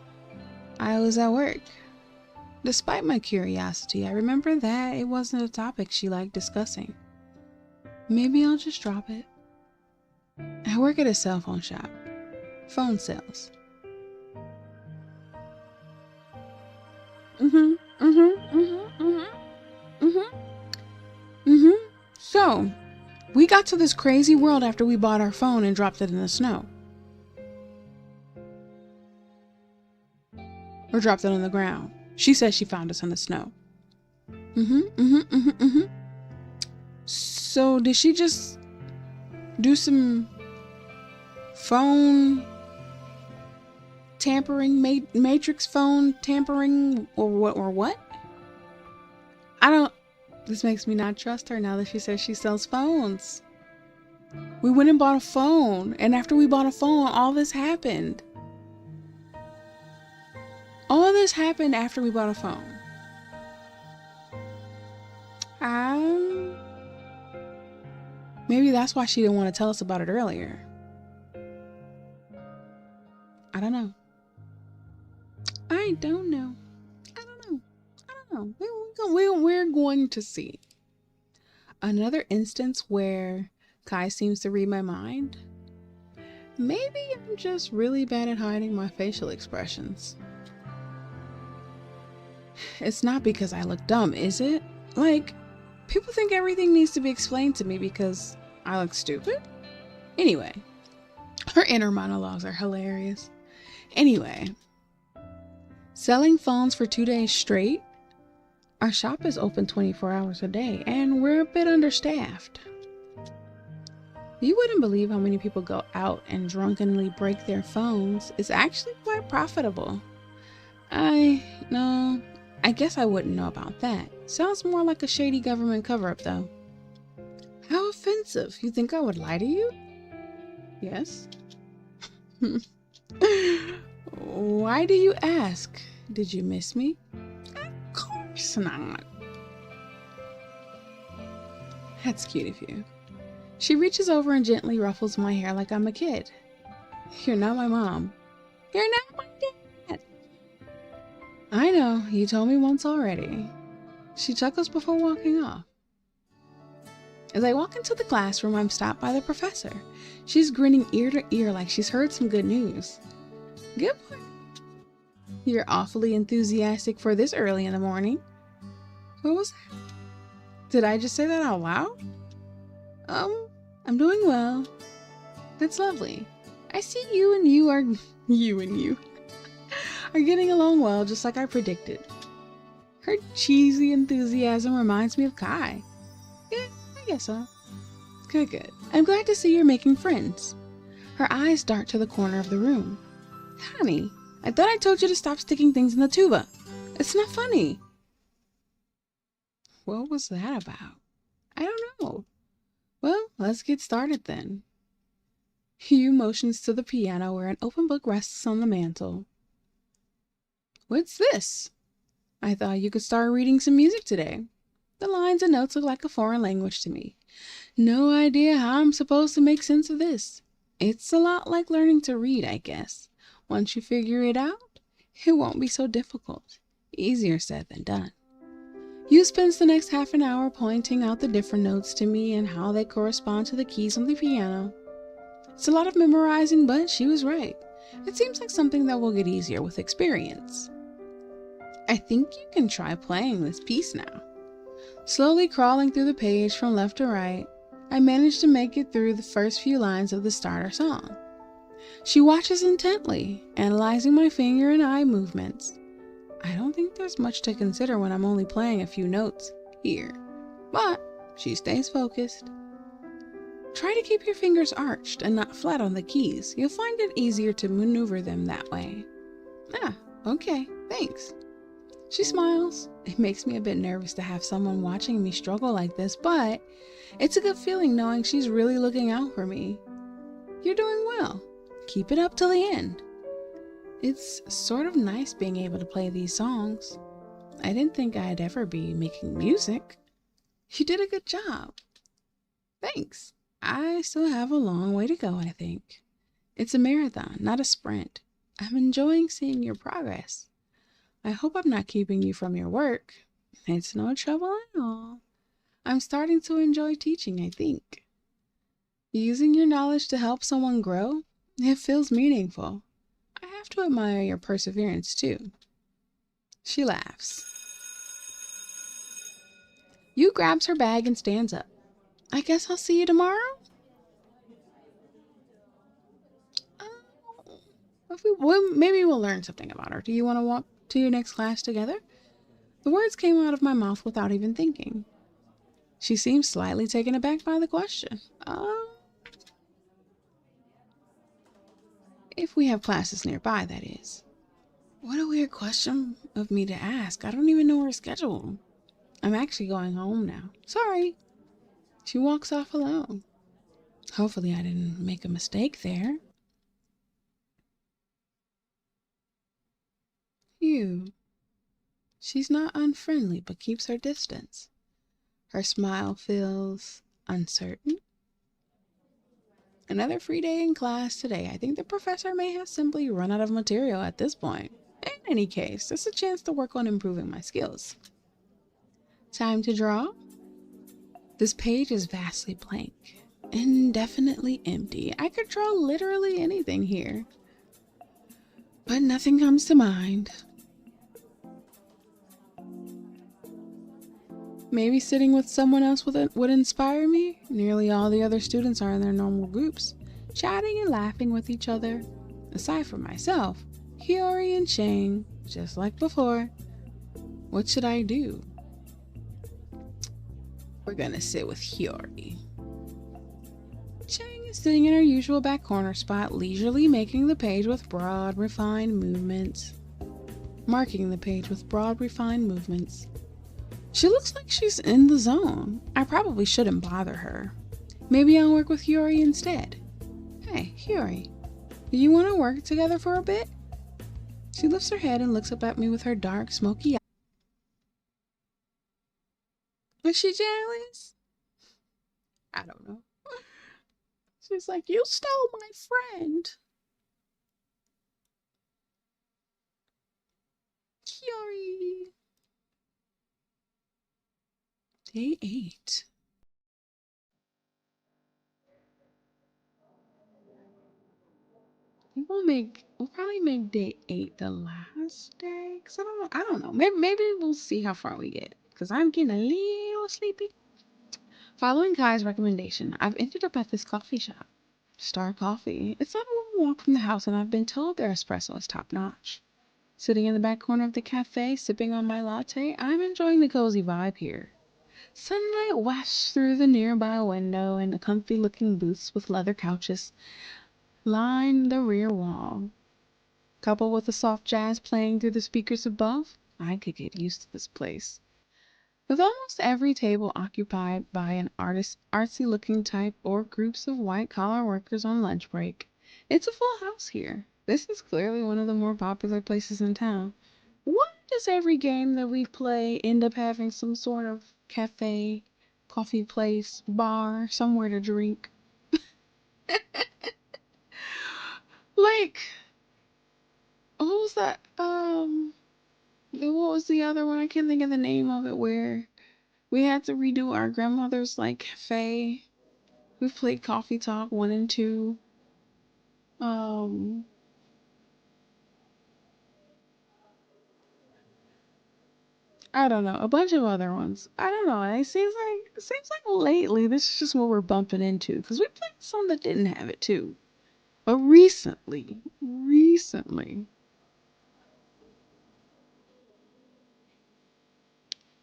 I was at work. Despite my curiosity, I remember that it wasn't a topic she liked discussing. Maybe I'll just drop it. I work at a cell phone shop. Phone sales. So, we got to this crazy world after we bought our phone and dropped it in the snow. Or dropped it on the ground. She says she found us in the snow. So, did she just do some phone tampering, matrix phone tampering, or what? This makes me not trust her now that she says she sells phones. We went and bought a phone, and after we bought a phone, all this happened. All this happened after we bought a phone. Maybe that's why she didn't want to tell us about it earlier. I don't know. We're going to see. Another instance where Kai seems to read my mind. Maybe I'm just really bad at hiding my facial expressions. It's not because I look dumb, is it? Like, people think everything needs to be explained to me because I look stupid? Anyway, her inner monologues are hilarious. Anyway, selling phones for 2 days straight? Our shop is open 24 hours a day, and we're a bit understaffed. You wouldn't believe how many people go out and drunkenly break their phones. It's actually quite profitable. I guess I wouldn't know about that. Sounds more like a shady government cover-up, though. How offensive. You think I would lie to you? Yes. Why do you ask? Did you miss me? Of course not. That's cute of you. She reaches over and gently ruffles my hair like I'm a kid. You're not my mom. You're not my dad. I know, you told me once already. She chuckles before walking off. As I walk into the classroom, I'm stopped by the professor. She's grinning ear to ear like she's heard some good news. Good morning. You're awfully enthusiastic for this early in the morning. What was that? Did I just say that out loud? I'm doing well. That's lovely. I see you and you are getting along well, just like I predicted. Her cheesy enthusiasm reminds me of Kai. Yeah, I guess so. Good. I'm glad to see you're making friends. Her eyes dart to the corner of the room. Honey, I thought I told you to stop sticking things in the tuba. It's not funny. What was that about? I don't know. Well, let's get started then. Hugh motions to the piano where an open book rests on the mantel. What's this? I thought you could start reading some music today. The lines and notes look like a foreign language to me. No idea how I'm supposed to make sense of this. It's a lot like learning to read, I guess. Once you figure it out, it won't be so difficult. Easier said than done. Hugh spends the next half an hour pointing out the different notes to me and how they correspond to the keys on the piano. It's a lot of memorizing, but she was right. It seems like something that will get easier with experience. I think you can try playing this piece now. Slowly crawling through the page from left to right, I managed to make it through the first few lines of the starter song. She watches intently, analyzing my finger and eye movements. I don't think there's much to consider when I'm only playing a few notes here, but she stays focused. Try to keep your fingers arched and not flat on the keys. You'll find it easier to maneuver them that way. Ah, okay, thanks. She smiles. It makes me a bit nervous to have someone watching me struggle like this, but it's a good feeling knowing she's really looking out for me. You're doing well. Keep it up till the end. It's sort of nice being able to play these songs. I didn't think I'd ever be making music. You did a good job. Thanks. I still have a long way to go, I think. It's a marathon, not a sprint. I'm enjoying seeing your progress. I hope I'm not keeping you from your work. It's no trouble at all. I'm starting to enjoy teaching, I think. Using your knowledge to help someone grow, it feels meaningful. I have to admire your perseverance, too. She laughs. Yu grabs her bag and stands up. I guess I'll see you tomorrow? Maybe we'll learn something about her. Do you want to walk to your next class together? The words came out of my mouth without even thinking. She seems slightly taken aback by the question. If we have classes nearby, that is. What a weird question of me to ask. I don't even know her schedule. I'm actually going home now. Sorry. She walks off alone. Hopefully I didn't make a mistake there. You. She's not unfriendly, but keeps her distance. Her smile feels uncertain. Another free day in class today. I think the professor may have simply run out of material at this point. In any case, it's a chance to work on improving my skills. Time to draw? This page is vastly blank, indefinitely empty. I could draw literally anything here, but nothing comes to mind. Maybe sitting with someone else would inspire me. Nearly all the other students are in their normal groups, chatting and laughing with each other. Aside from myself, Hiyori and Chang, just like before. What should I do? We're gonna sit with Hiyori. Chang is sitting in her usual back corner spot, leisurely making the page with broad, refined movements. Marking the page with broad, refined movements. She looks like she's in the zone. I probably shouldn't bother her. Maybe I'll work with Hiyori instead. Hey, Hiyori, do you want to work together for a bit? She lifts her head and looks up at me with her dark, smoky eyes. Is she jealous? I don't know. She's like, you stole my friend. Hiyori. Day 8. We'll probably make day 8 the last day. Cause I don't know. Maybe we'll see how far we get. Cause I'm getting a little sleepy. Following Kai's recommendation, I've ended up at this coffee shop. Star Coffee. It's not a long walk from the house, and I've been told their espresso is top notch. Sitting in the back corner of the cafe, sipping on my latte, I'm enjoying the cozy vibe here. Sunlight wafts through the nearby window, and the comfy-looking booths with leather couches line the rear wall. Coupled with the soft jazz playing through the speakers above, I could get used to this place. With almost every table occupied by an artsy looking type or groups of white collar workers on lunch break. It's a full house here. This is clearly one of the more popular places in town. Why does every game that we play end up having some sort of cafe, coffee place, bar, somewhere to drink? Like, what was that? What was the other one? I can't think of the name of it where we had to redo our grandmother's like cafe. We played Coffee Talk 1 and 2. Um, I don't know, a bunch of other ones. I don't know. It seems like lately this is just what we're bumping into because we played some that didn't have it too. But recently,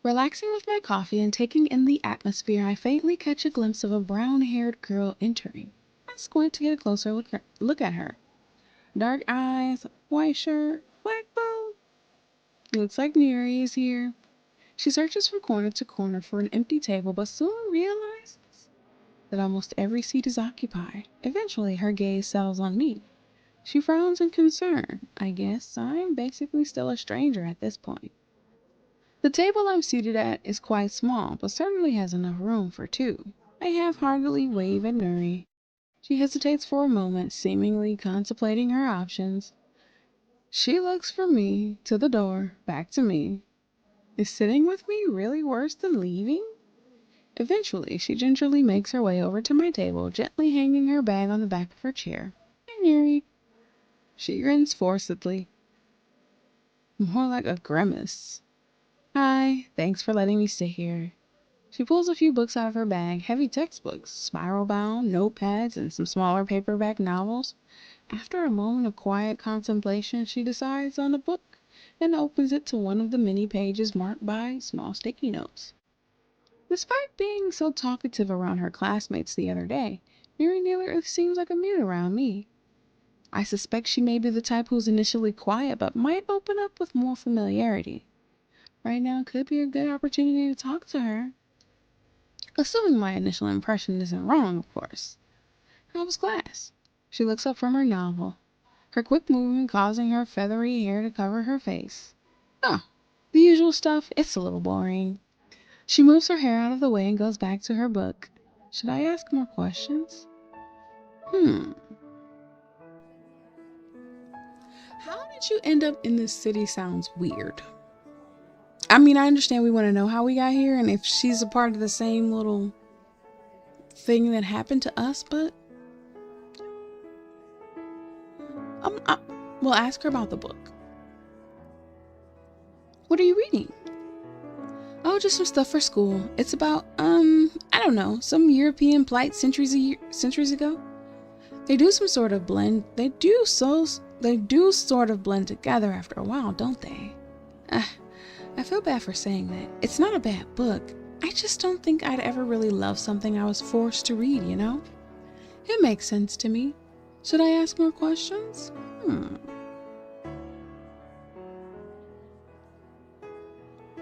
relaxing with my coffee and taking in the atmosphere, I faintly catch a glimpse of a brown-haired girl entering. I squint to get a closer look at her. Dark eyes, white shirt, black bow. Looks like Neri is here. She searches from corner to corner for an empty table, but soon realizes that almost every seat is occupied. Eventually, her gaze settles on me. She frowns in concern. I guess I'm basically still a stranger at this point. The table I'm seated at is quite small, but certainly has enough room for two. I half-heartedly wave at Nuri. She hesitates for a moment, seemingly contemplating her options. She looks from me, to the door, back to me. Is sitting with me really worse than leaving? Eventually, she gingerly makes her way over to my table, gently hanging her bag on the back of her chair. Hi, Neri. She grins forcedly. More like a grimace. Hi, thanks for letting me sit here. She pulls a few books out of her bag, heavy textbooks, spiral-bound, notepads, and some smaller paperback novels. After a moment of quiet contemplation, she decides on a book and opens it to one of the many pages marked by small sticky notes. Despite being so talkative around her classmates the other day, Mary nearly seems like a mute around me. I suspect she may be the type who's initially quiet but might open up with more familiarity. Right now could be a good opportunity to talk to her. Assuming my initial impression isn't wrong, of course. How was class? She looks up from her novel, her quick movement causing her feathery hair to cover her face. Oh, the usual stuff. It's a little boring. She moves her hair out of the way and goes back to her book. Should I ask more questions? How did you end up in this city sounds weird. I mean, I understand we want to know how we got here and if she's a part of the same little thing that happened to us, but we'll ask her about the book. What are you reading? Oh, just some stuff for school. It's about, I don't know, some European plight centuries ago. They do sort of blend together after a while, don't they? I feel bad for saying that. It's not a bad book. I just don't think I'd ever really love something I was forced to read, you know? It makes sense to me. Should I ask more questions?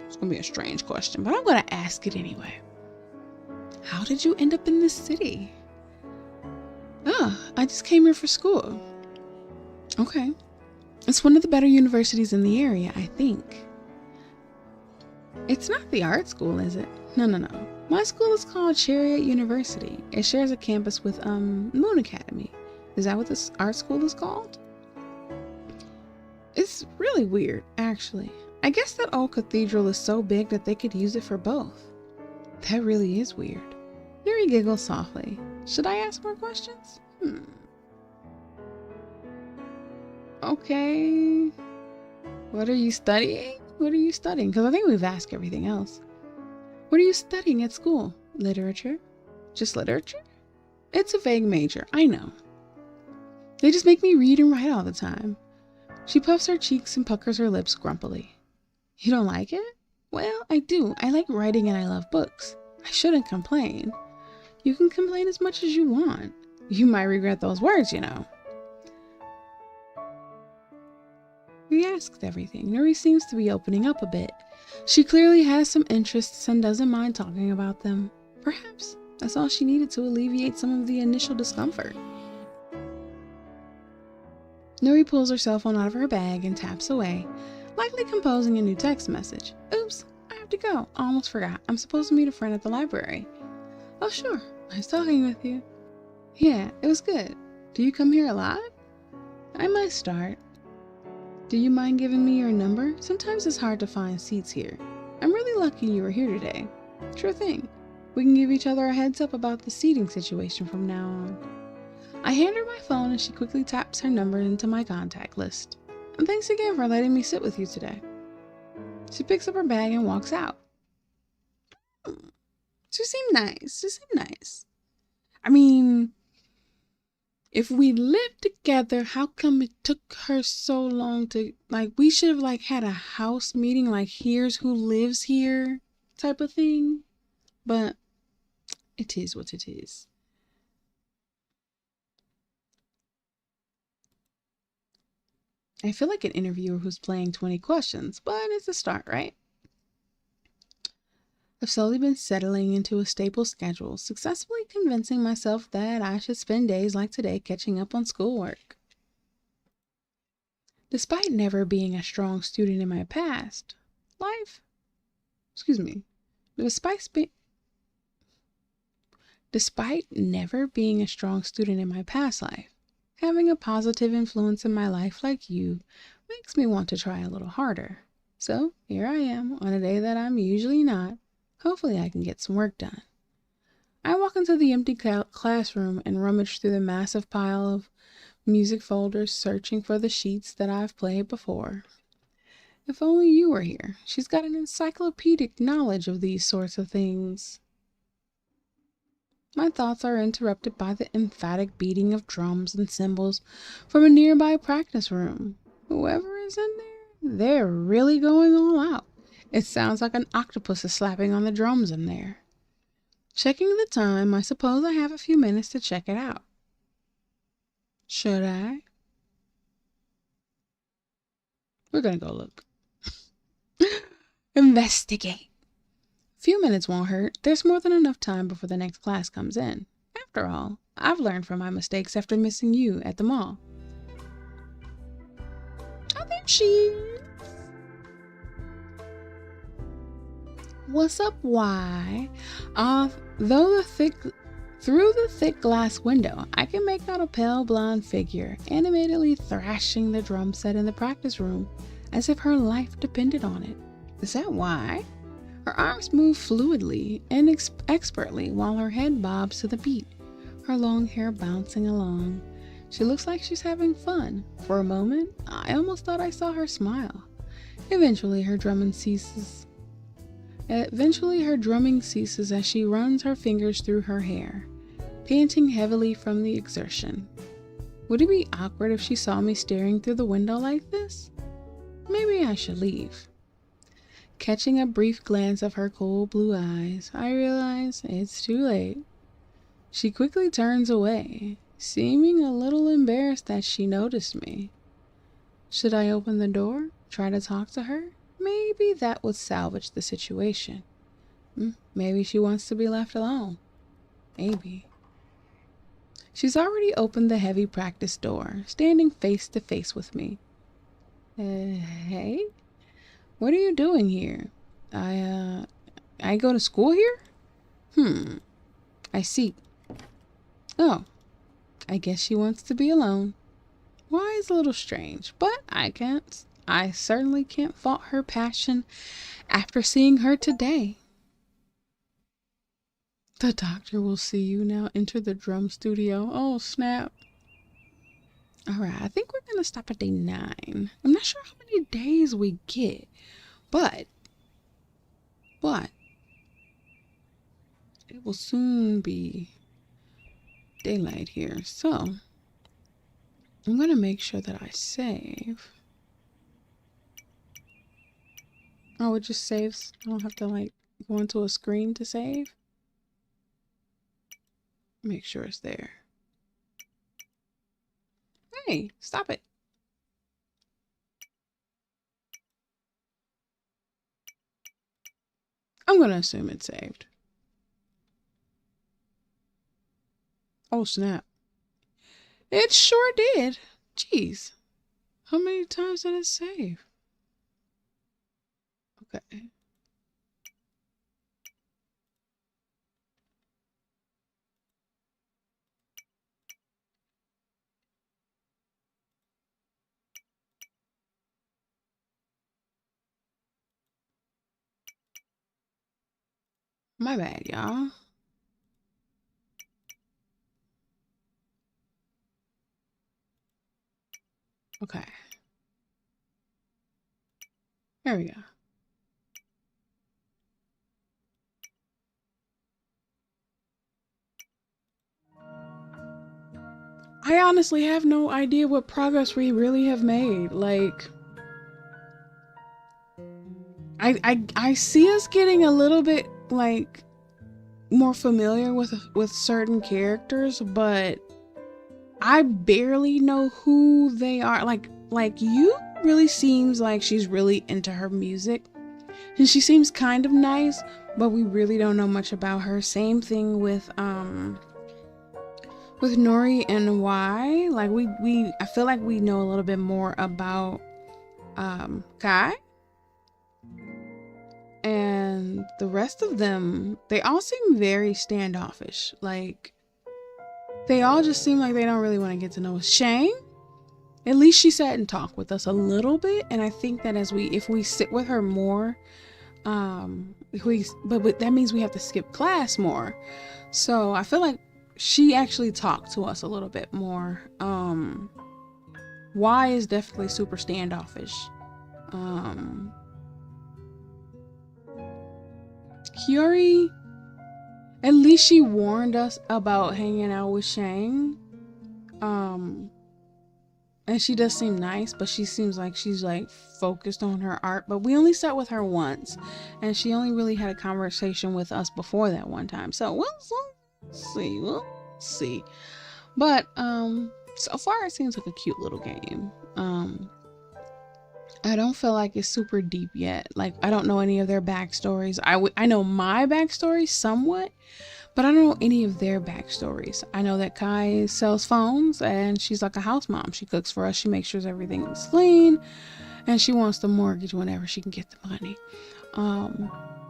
It's gonna be a strange question, but I'm gonna ask it anyway. How did you end up in this city? I just came here for school. Okay. It's one of the better universities in the area, I think. It's not the art school, is it? No. My school is called Chariot University. It shares a campus with, Moon Academy. Is that what this art school is called? It's really weird, actually. I guess that old cathedral is so big that they could use it for both. That really is weird. Nuri giggles softly. Should I ask more questions? Okay. What are you studying? Because I think we've asked everything else. What are you studying at school? Literature? Just literature? It's a vague major, I know. They just make me read and write all the time. She puffs her cheeks and puckers her lips grumpily. You don't like it? Well, I do. I like writing and I love books. I shouldn't complain. You can complain as much as you want. You might regret those words, you know. We asked everything. Nuri seems to be opening up a bit. She clearly has some interests and doesn't mind talking about them. Perhaps that's all she needed to alleviate some of the initial discomfort. Nuri pulls her cell phone out of her bag and taps away, likely composing a new text message. Oops, I have to go. I almost forgot. I'm supposed to meet a friend at the library. Oh, sure. Nice talking with you. Yeah, it was good. Do you come here a lot? I might start. Do you mind giving me your number? Sometimes it's hard to find seats here. I'm really lucky you were here today. Sure thing. We can give each other a heads up about the seating situation from now on. I hand her my phone and she quickly taps her number into my contact list. And thanks again for letting me sit with you today. She picks up her bag and walks out. She seemed nice. I mean, if we lived together, how come it took her so long to, we should have, had a house meeting, here's who lives here type of thing. But it is what it is. I feel like an interviewer who's playing 20 questions, but it's a start, right? I've slowly been settling into a stable schedule, successfully convincing myself that I should spend days like today catching up on schoolwork. Despite never being a strong student in my past life, despite never being a strong student in my past life, having a positive influence in my life like you makes me want to try a little harder. So here I am on a day that I'm usually not. Hopefully I can get some work done. I walk into the empty classroom and rummage through the massive pile of music folders, searching for the sheets that I've played before. If only you were here. She's got an encyclopedic knowledge of these sorts of things. My thoughts are interrupted by the emphatic beating of drums and cymbals from a nearby practice room. Whoever is in there, they're really going all out. It sounds like an octopus is slapping on the drums in there. Checking the time, I suppose I have a few minutes to check it out. Should I? We're gonna go look. Investigate. A few minutes won't hurt. There's more than enough time before the next class comes in. After all, I've learned from my mistakes after missing you at the mall. Oh, there she is. What's up, why? Through the thick glass window, I can make out a pale blonde figure animatedly thrashing the drum set in the practice room as if her life depended on it. Is that why? Her arms move fluidly and expertly while her head bobs to the beat, her long hair bouncing along. She looks like she's having fun. For a moment, I almost thought I saw her smile. Eventually, her drumming ceases as she runs her fingers through her hair, panting heavily from the exertion. Would it be awkward if she saw me staring through the window like this? Maybe I should leave. Catching a brief glance of her cold blue eyes, I realize it's too late. She quickly turns away, seeming a little embarrassed that she noticed me. Should I open the door, try to talk to her? Maybe that would salvage the situation. Maybe she wants to be left alone. Maybe. She's already opened the heavy practice door, standing face to face with me. Hey? What are you doing here? I go to school here? I see. Oh, I guess she wants to be alone. Why, it's a little strange, but I certainly can't fault her passion after seeing her today. The doctor will see you now. Enter the drum studio. Oh, snap. Alright, I think we're gonna stop at day 9. I'm not sure how many days we get, but it will soon be daylight here, so I'm gonna make sure that I save. Oh, it just saves. I don't have to go into a screen to save. Make sure it's there. Hey, stop it. I'm gonna assume it's saved. Oh snap. It sure did. Jeez. How many times did it save? Okay. My bad, y'all. Okay. There we go. I honestly have no idea what progress we really have made. Like, I see us getting a little bit like more familiar with certain characters, but I barely know who they are. Like you really seems like she's really into her music, and she seems kind of nice, but we really don't know much about her. Same thing with Nori and Y. Like I feel like we know a little bit more about Kai, and the rest of them, they all seem very standoffish. Like they all just seem like they don't really want to get to know us. Shane, at least she sat and talked with us a little bit, and I think that if we sit with her more, but that means we have to skip class more. So I feel like she actually talked to us a little bit more. Y is definitely super standoffish. Hiyori, at least she warned us about hanging out with Shang. And she does seem nice, but she seems like she's like focused on her art. But we only sat with her once, and she only really had a conversation with us before that one time. So we'll see. But so far it seems like a cute little game. I don't feel like it's super deep yet. Like I don't know any of their backstories. I know my backstory somewhat, but I don't know any of their backstories. I know that Kai sells phones and she's like a house mom. She cooks for us. She makes sure everything is clean, and she wants the mortgage whenever she can get the money.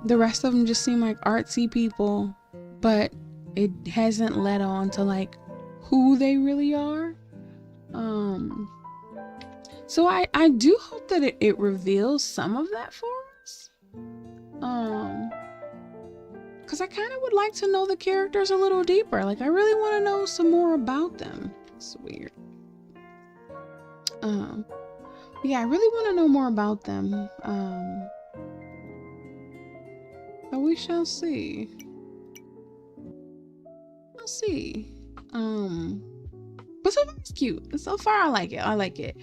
The rest of them just seem like artsy people, but it hasn't led on to like who they really are. So I do hope that it reveals some of that for us. Because I kind of would like to know the characters a little deeper. Like, I really want to know some more about them. It's weird. Yeah, I really want to know more about them. But we shall see. We'll see. But so far it's cute. So far I like it.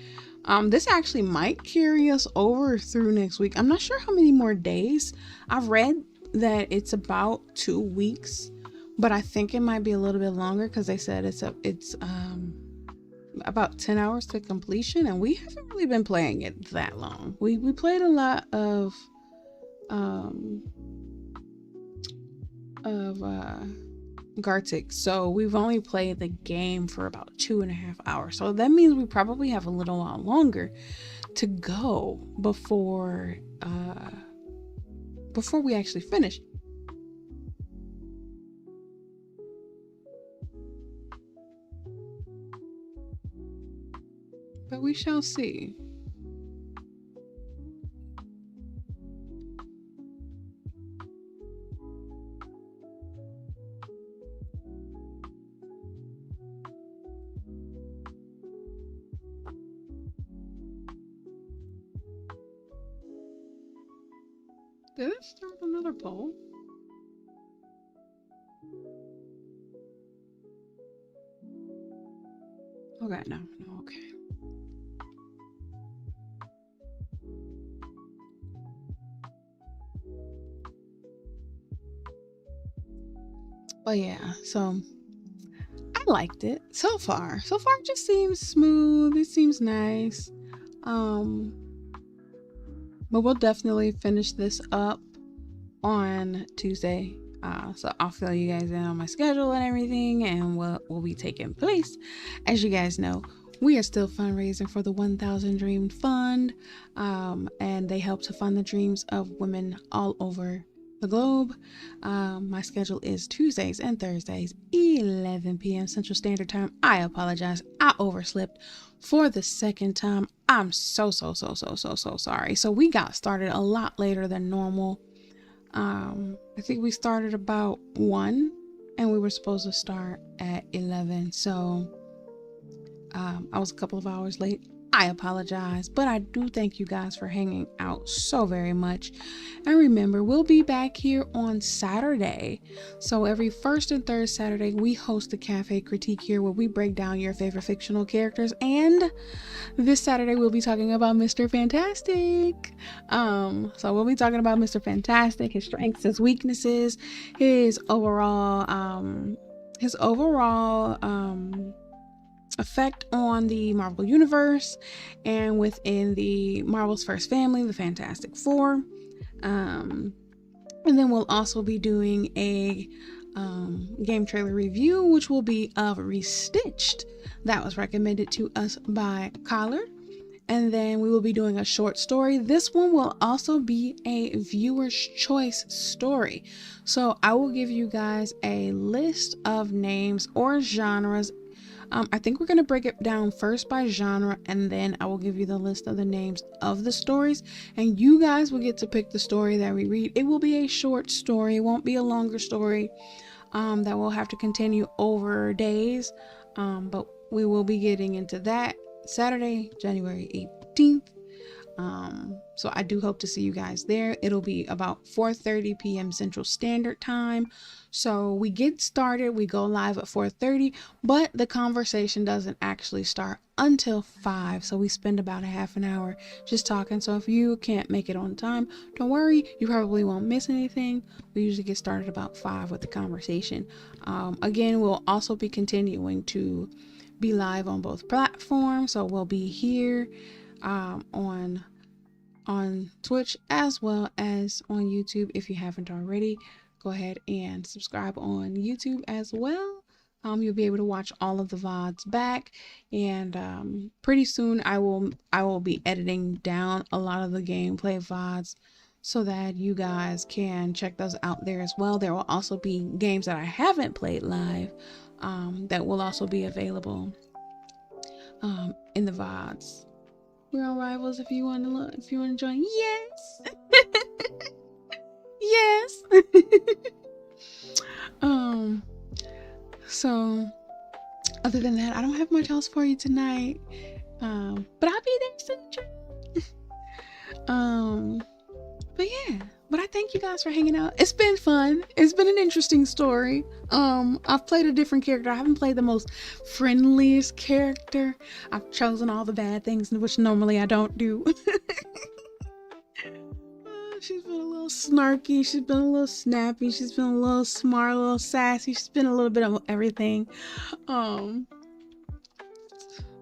This actually might carry us over through next week. I'm not sure how many more days. I've read that it's about 2 weeks, but I think it might be a little bit longer because they said it's about 10 hours to completion, and we haven't really been playing it that long. We played a lot of Gartic, so we've only played the game for about 2.5 hours, so that means we probably have a little while longer to go before we actually finish. But we shall see. Did it start another poll? Okay, no, okay. But yeah, so I liked it so far. So far it just seems smooth. It seems nice. But we'll definitely finish this up on Tuesday. So I'll fill you guys in on my schedule and everything and what will be taking place. As you guys know, we are still fundraising for the 1000 Dream Fund, and they help to fund the dreams of women all over the globe. My schedule is Tuesdays and Thursdays, 11 p.m. Central Standard Time. I apologize. I overslept for the second time. I'm so sorry. So we got started a lot later than normal. I think we started about 1 and we were supposed to start at 11. So I was a couple of hours late. I apologize, but I do thank you guys for hanging out so very much. And remember, we'll be back here on Saturday. So every first and third Saturday, we host the Cafe Critique here where we break down your favorite fictional characters. And this Saturday, we'll be talking about Mr. Fantastic. So we'll be talking about Mr. Fantastic, his strengths, his weaknesses, his overall effect on the Marvel Universe and within the Marvel's first family, the Fantastic Four. And then we'll also be doing a game trailer review, which will be of Restitched. That was recommended to us by Collard. And then we will be doing a short story. This one will also be a viewer's choice story. So I will give you guys a list of names or genres. I think we're going to break it down first by genre, and then I will give you the list of the names of the stories, and you guys will get to pick the story that we read. It will be a short story. It won't be a longer story that will have to continue over days, but we will be getting into that Saturday, January 18th. So I do hope to see you guys there. It'll be about 4:30 p.m. Central Standard Time. So we get started, we go live at 4:30, but the conversation doesn't actually start until 5. So we spend about a half an hour just talking. So if you can't make it on time, don't worry, you probably won't miss anything. We usually get started about 5 with the conversation. Again, we'll also be continuing to be live on both platforms. So we'll be here on Twitch as well as on YouTube. If you haven't already, go ahead and subscribe on YouTube as well. You'll be able to watch all of the VODs back, and pretty soon I will be editing down a lot of the gameplay VODs so that you guys can check those out there as well. There will also be games that I haven't played live that will also be available in the VODs. We're on Rivals if you want to look, if you want to join. Yes. Yes. So other than that, I don't have much else for you tonight. But I'll be there soon. But yeah, but I thank you guys for hanging out. It's been fun. It's been an interesting story. I've played a different character. I haven't played the most friendliest character. I've chosen all the bad things, which normally I don't do. She's been a little snarky. She's been a little snappy. She's been a little smart, a little sassy. She's been a little bit of everything.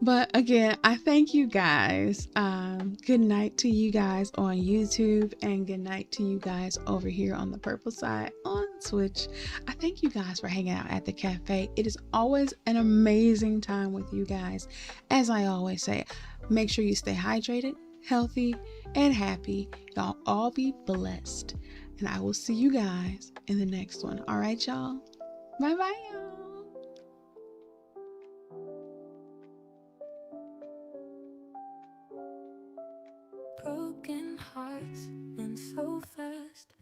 But again, I thank you guys. Good night to you guys on YouTube, and good night to you guys over here on the purple side on Twitch. I thank you guys for hanging out at the cafe. It is always an amazing time with you guys. As I always say, make sure you stay hydrated, healthy, and happy. Y'all all be blessed. And I will see you guys in the next one. All right, y'all. Bye-bye, y'all. Broken hearts and so fast,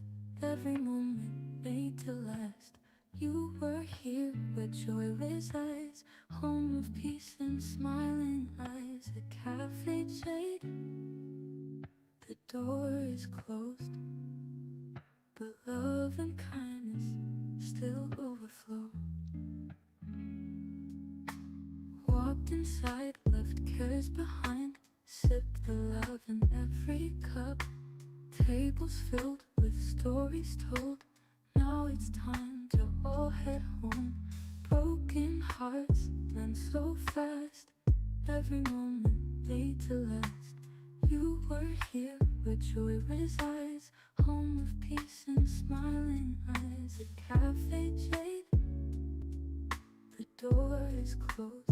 every moment made to last. You were here where joy resides, home of peace and smiling eyes. At Café Jade, the door is closed, but love and kindness still overflow. Walked inside, left cares behind, sipped the love in every cup. Tables filled with stories told, now it's time to all head home. Broken hearts and so fast, every moment made to last. You were here where joy resides, home of peace and smiling eyes. At Café Jade, the door is closed,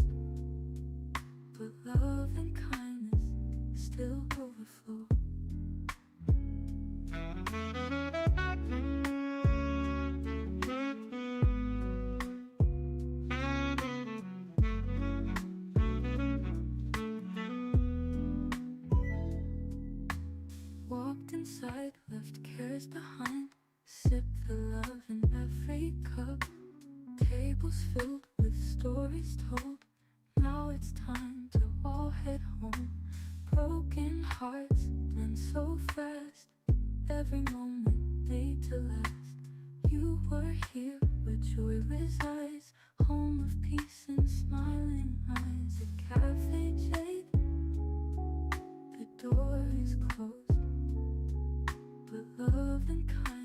but love and kindness still overflow. Walked inside, left cares behind, sipped the love in every cup. Tables filled with stories told, now it's time to all head home. Broken hearts went so fast, every moment made to last. You were here where joy resides, home of peace and smiling eyes. At Café Jade, the door is closed, but love and kindness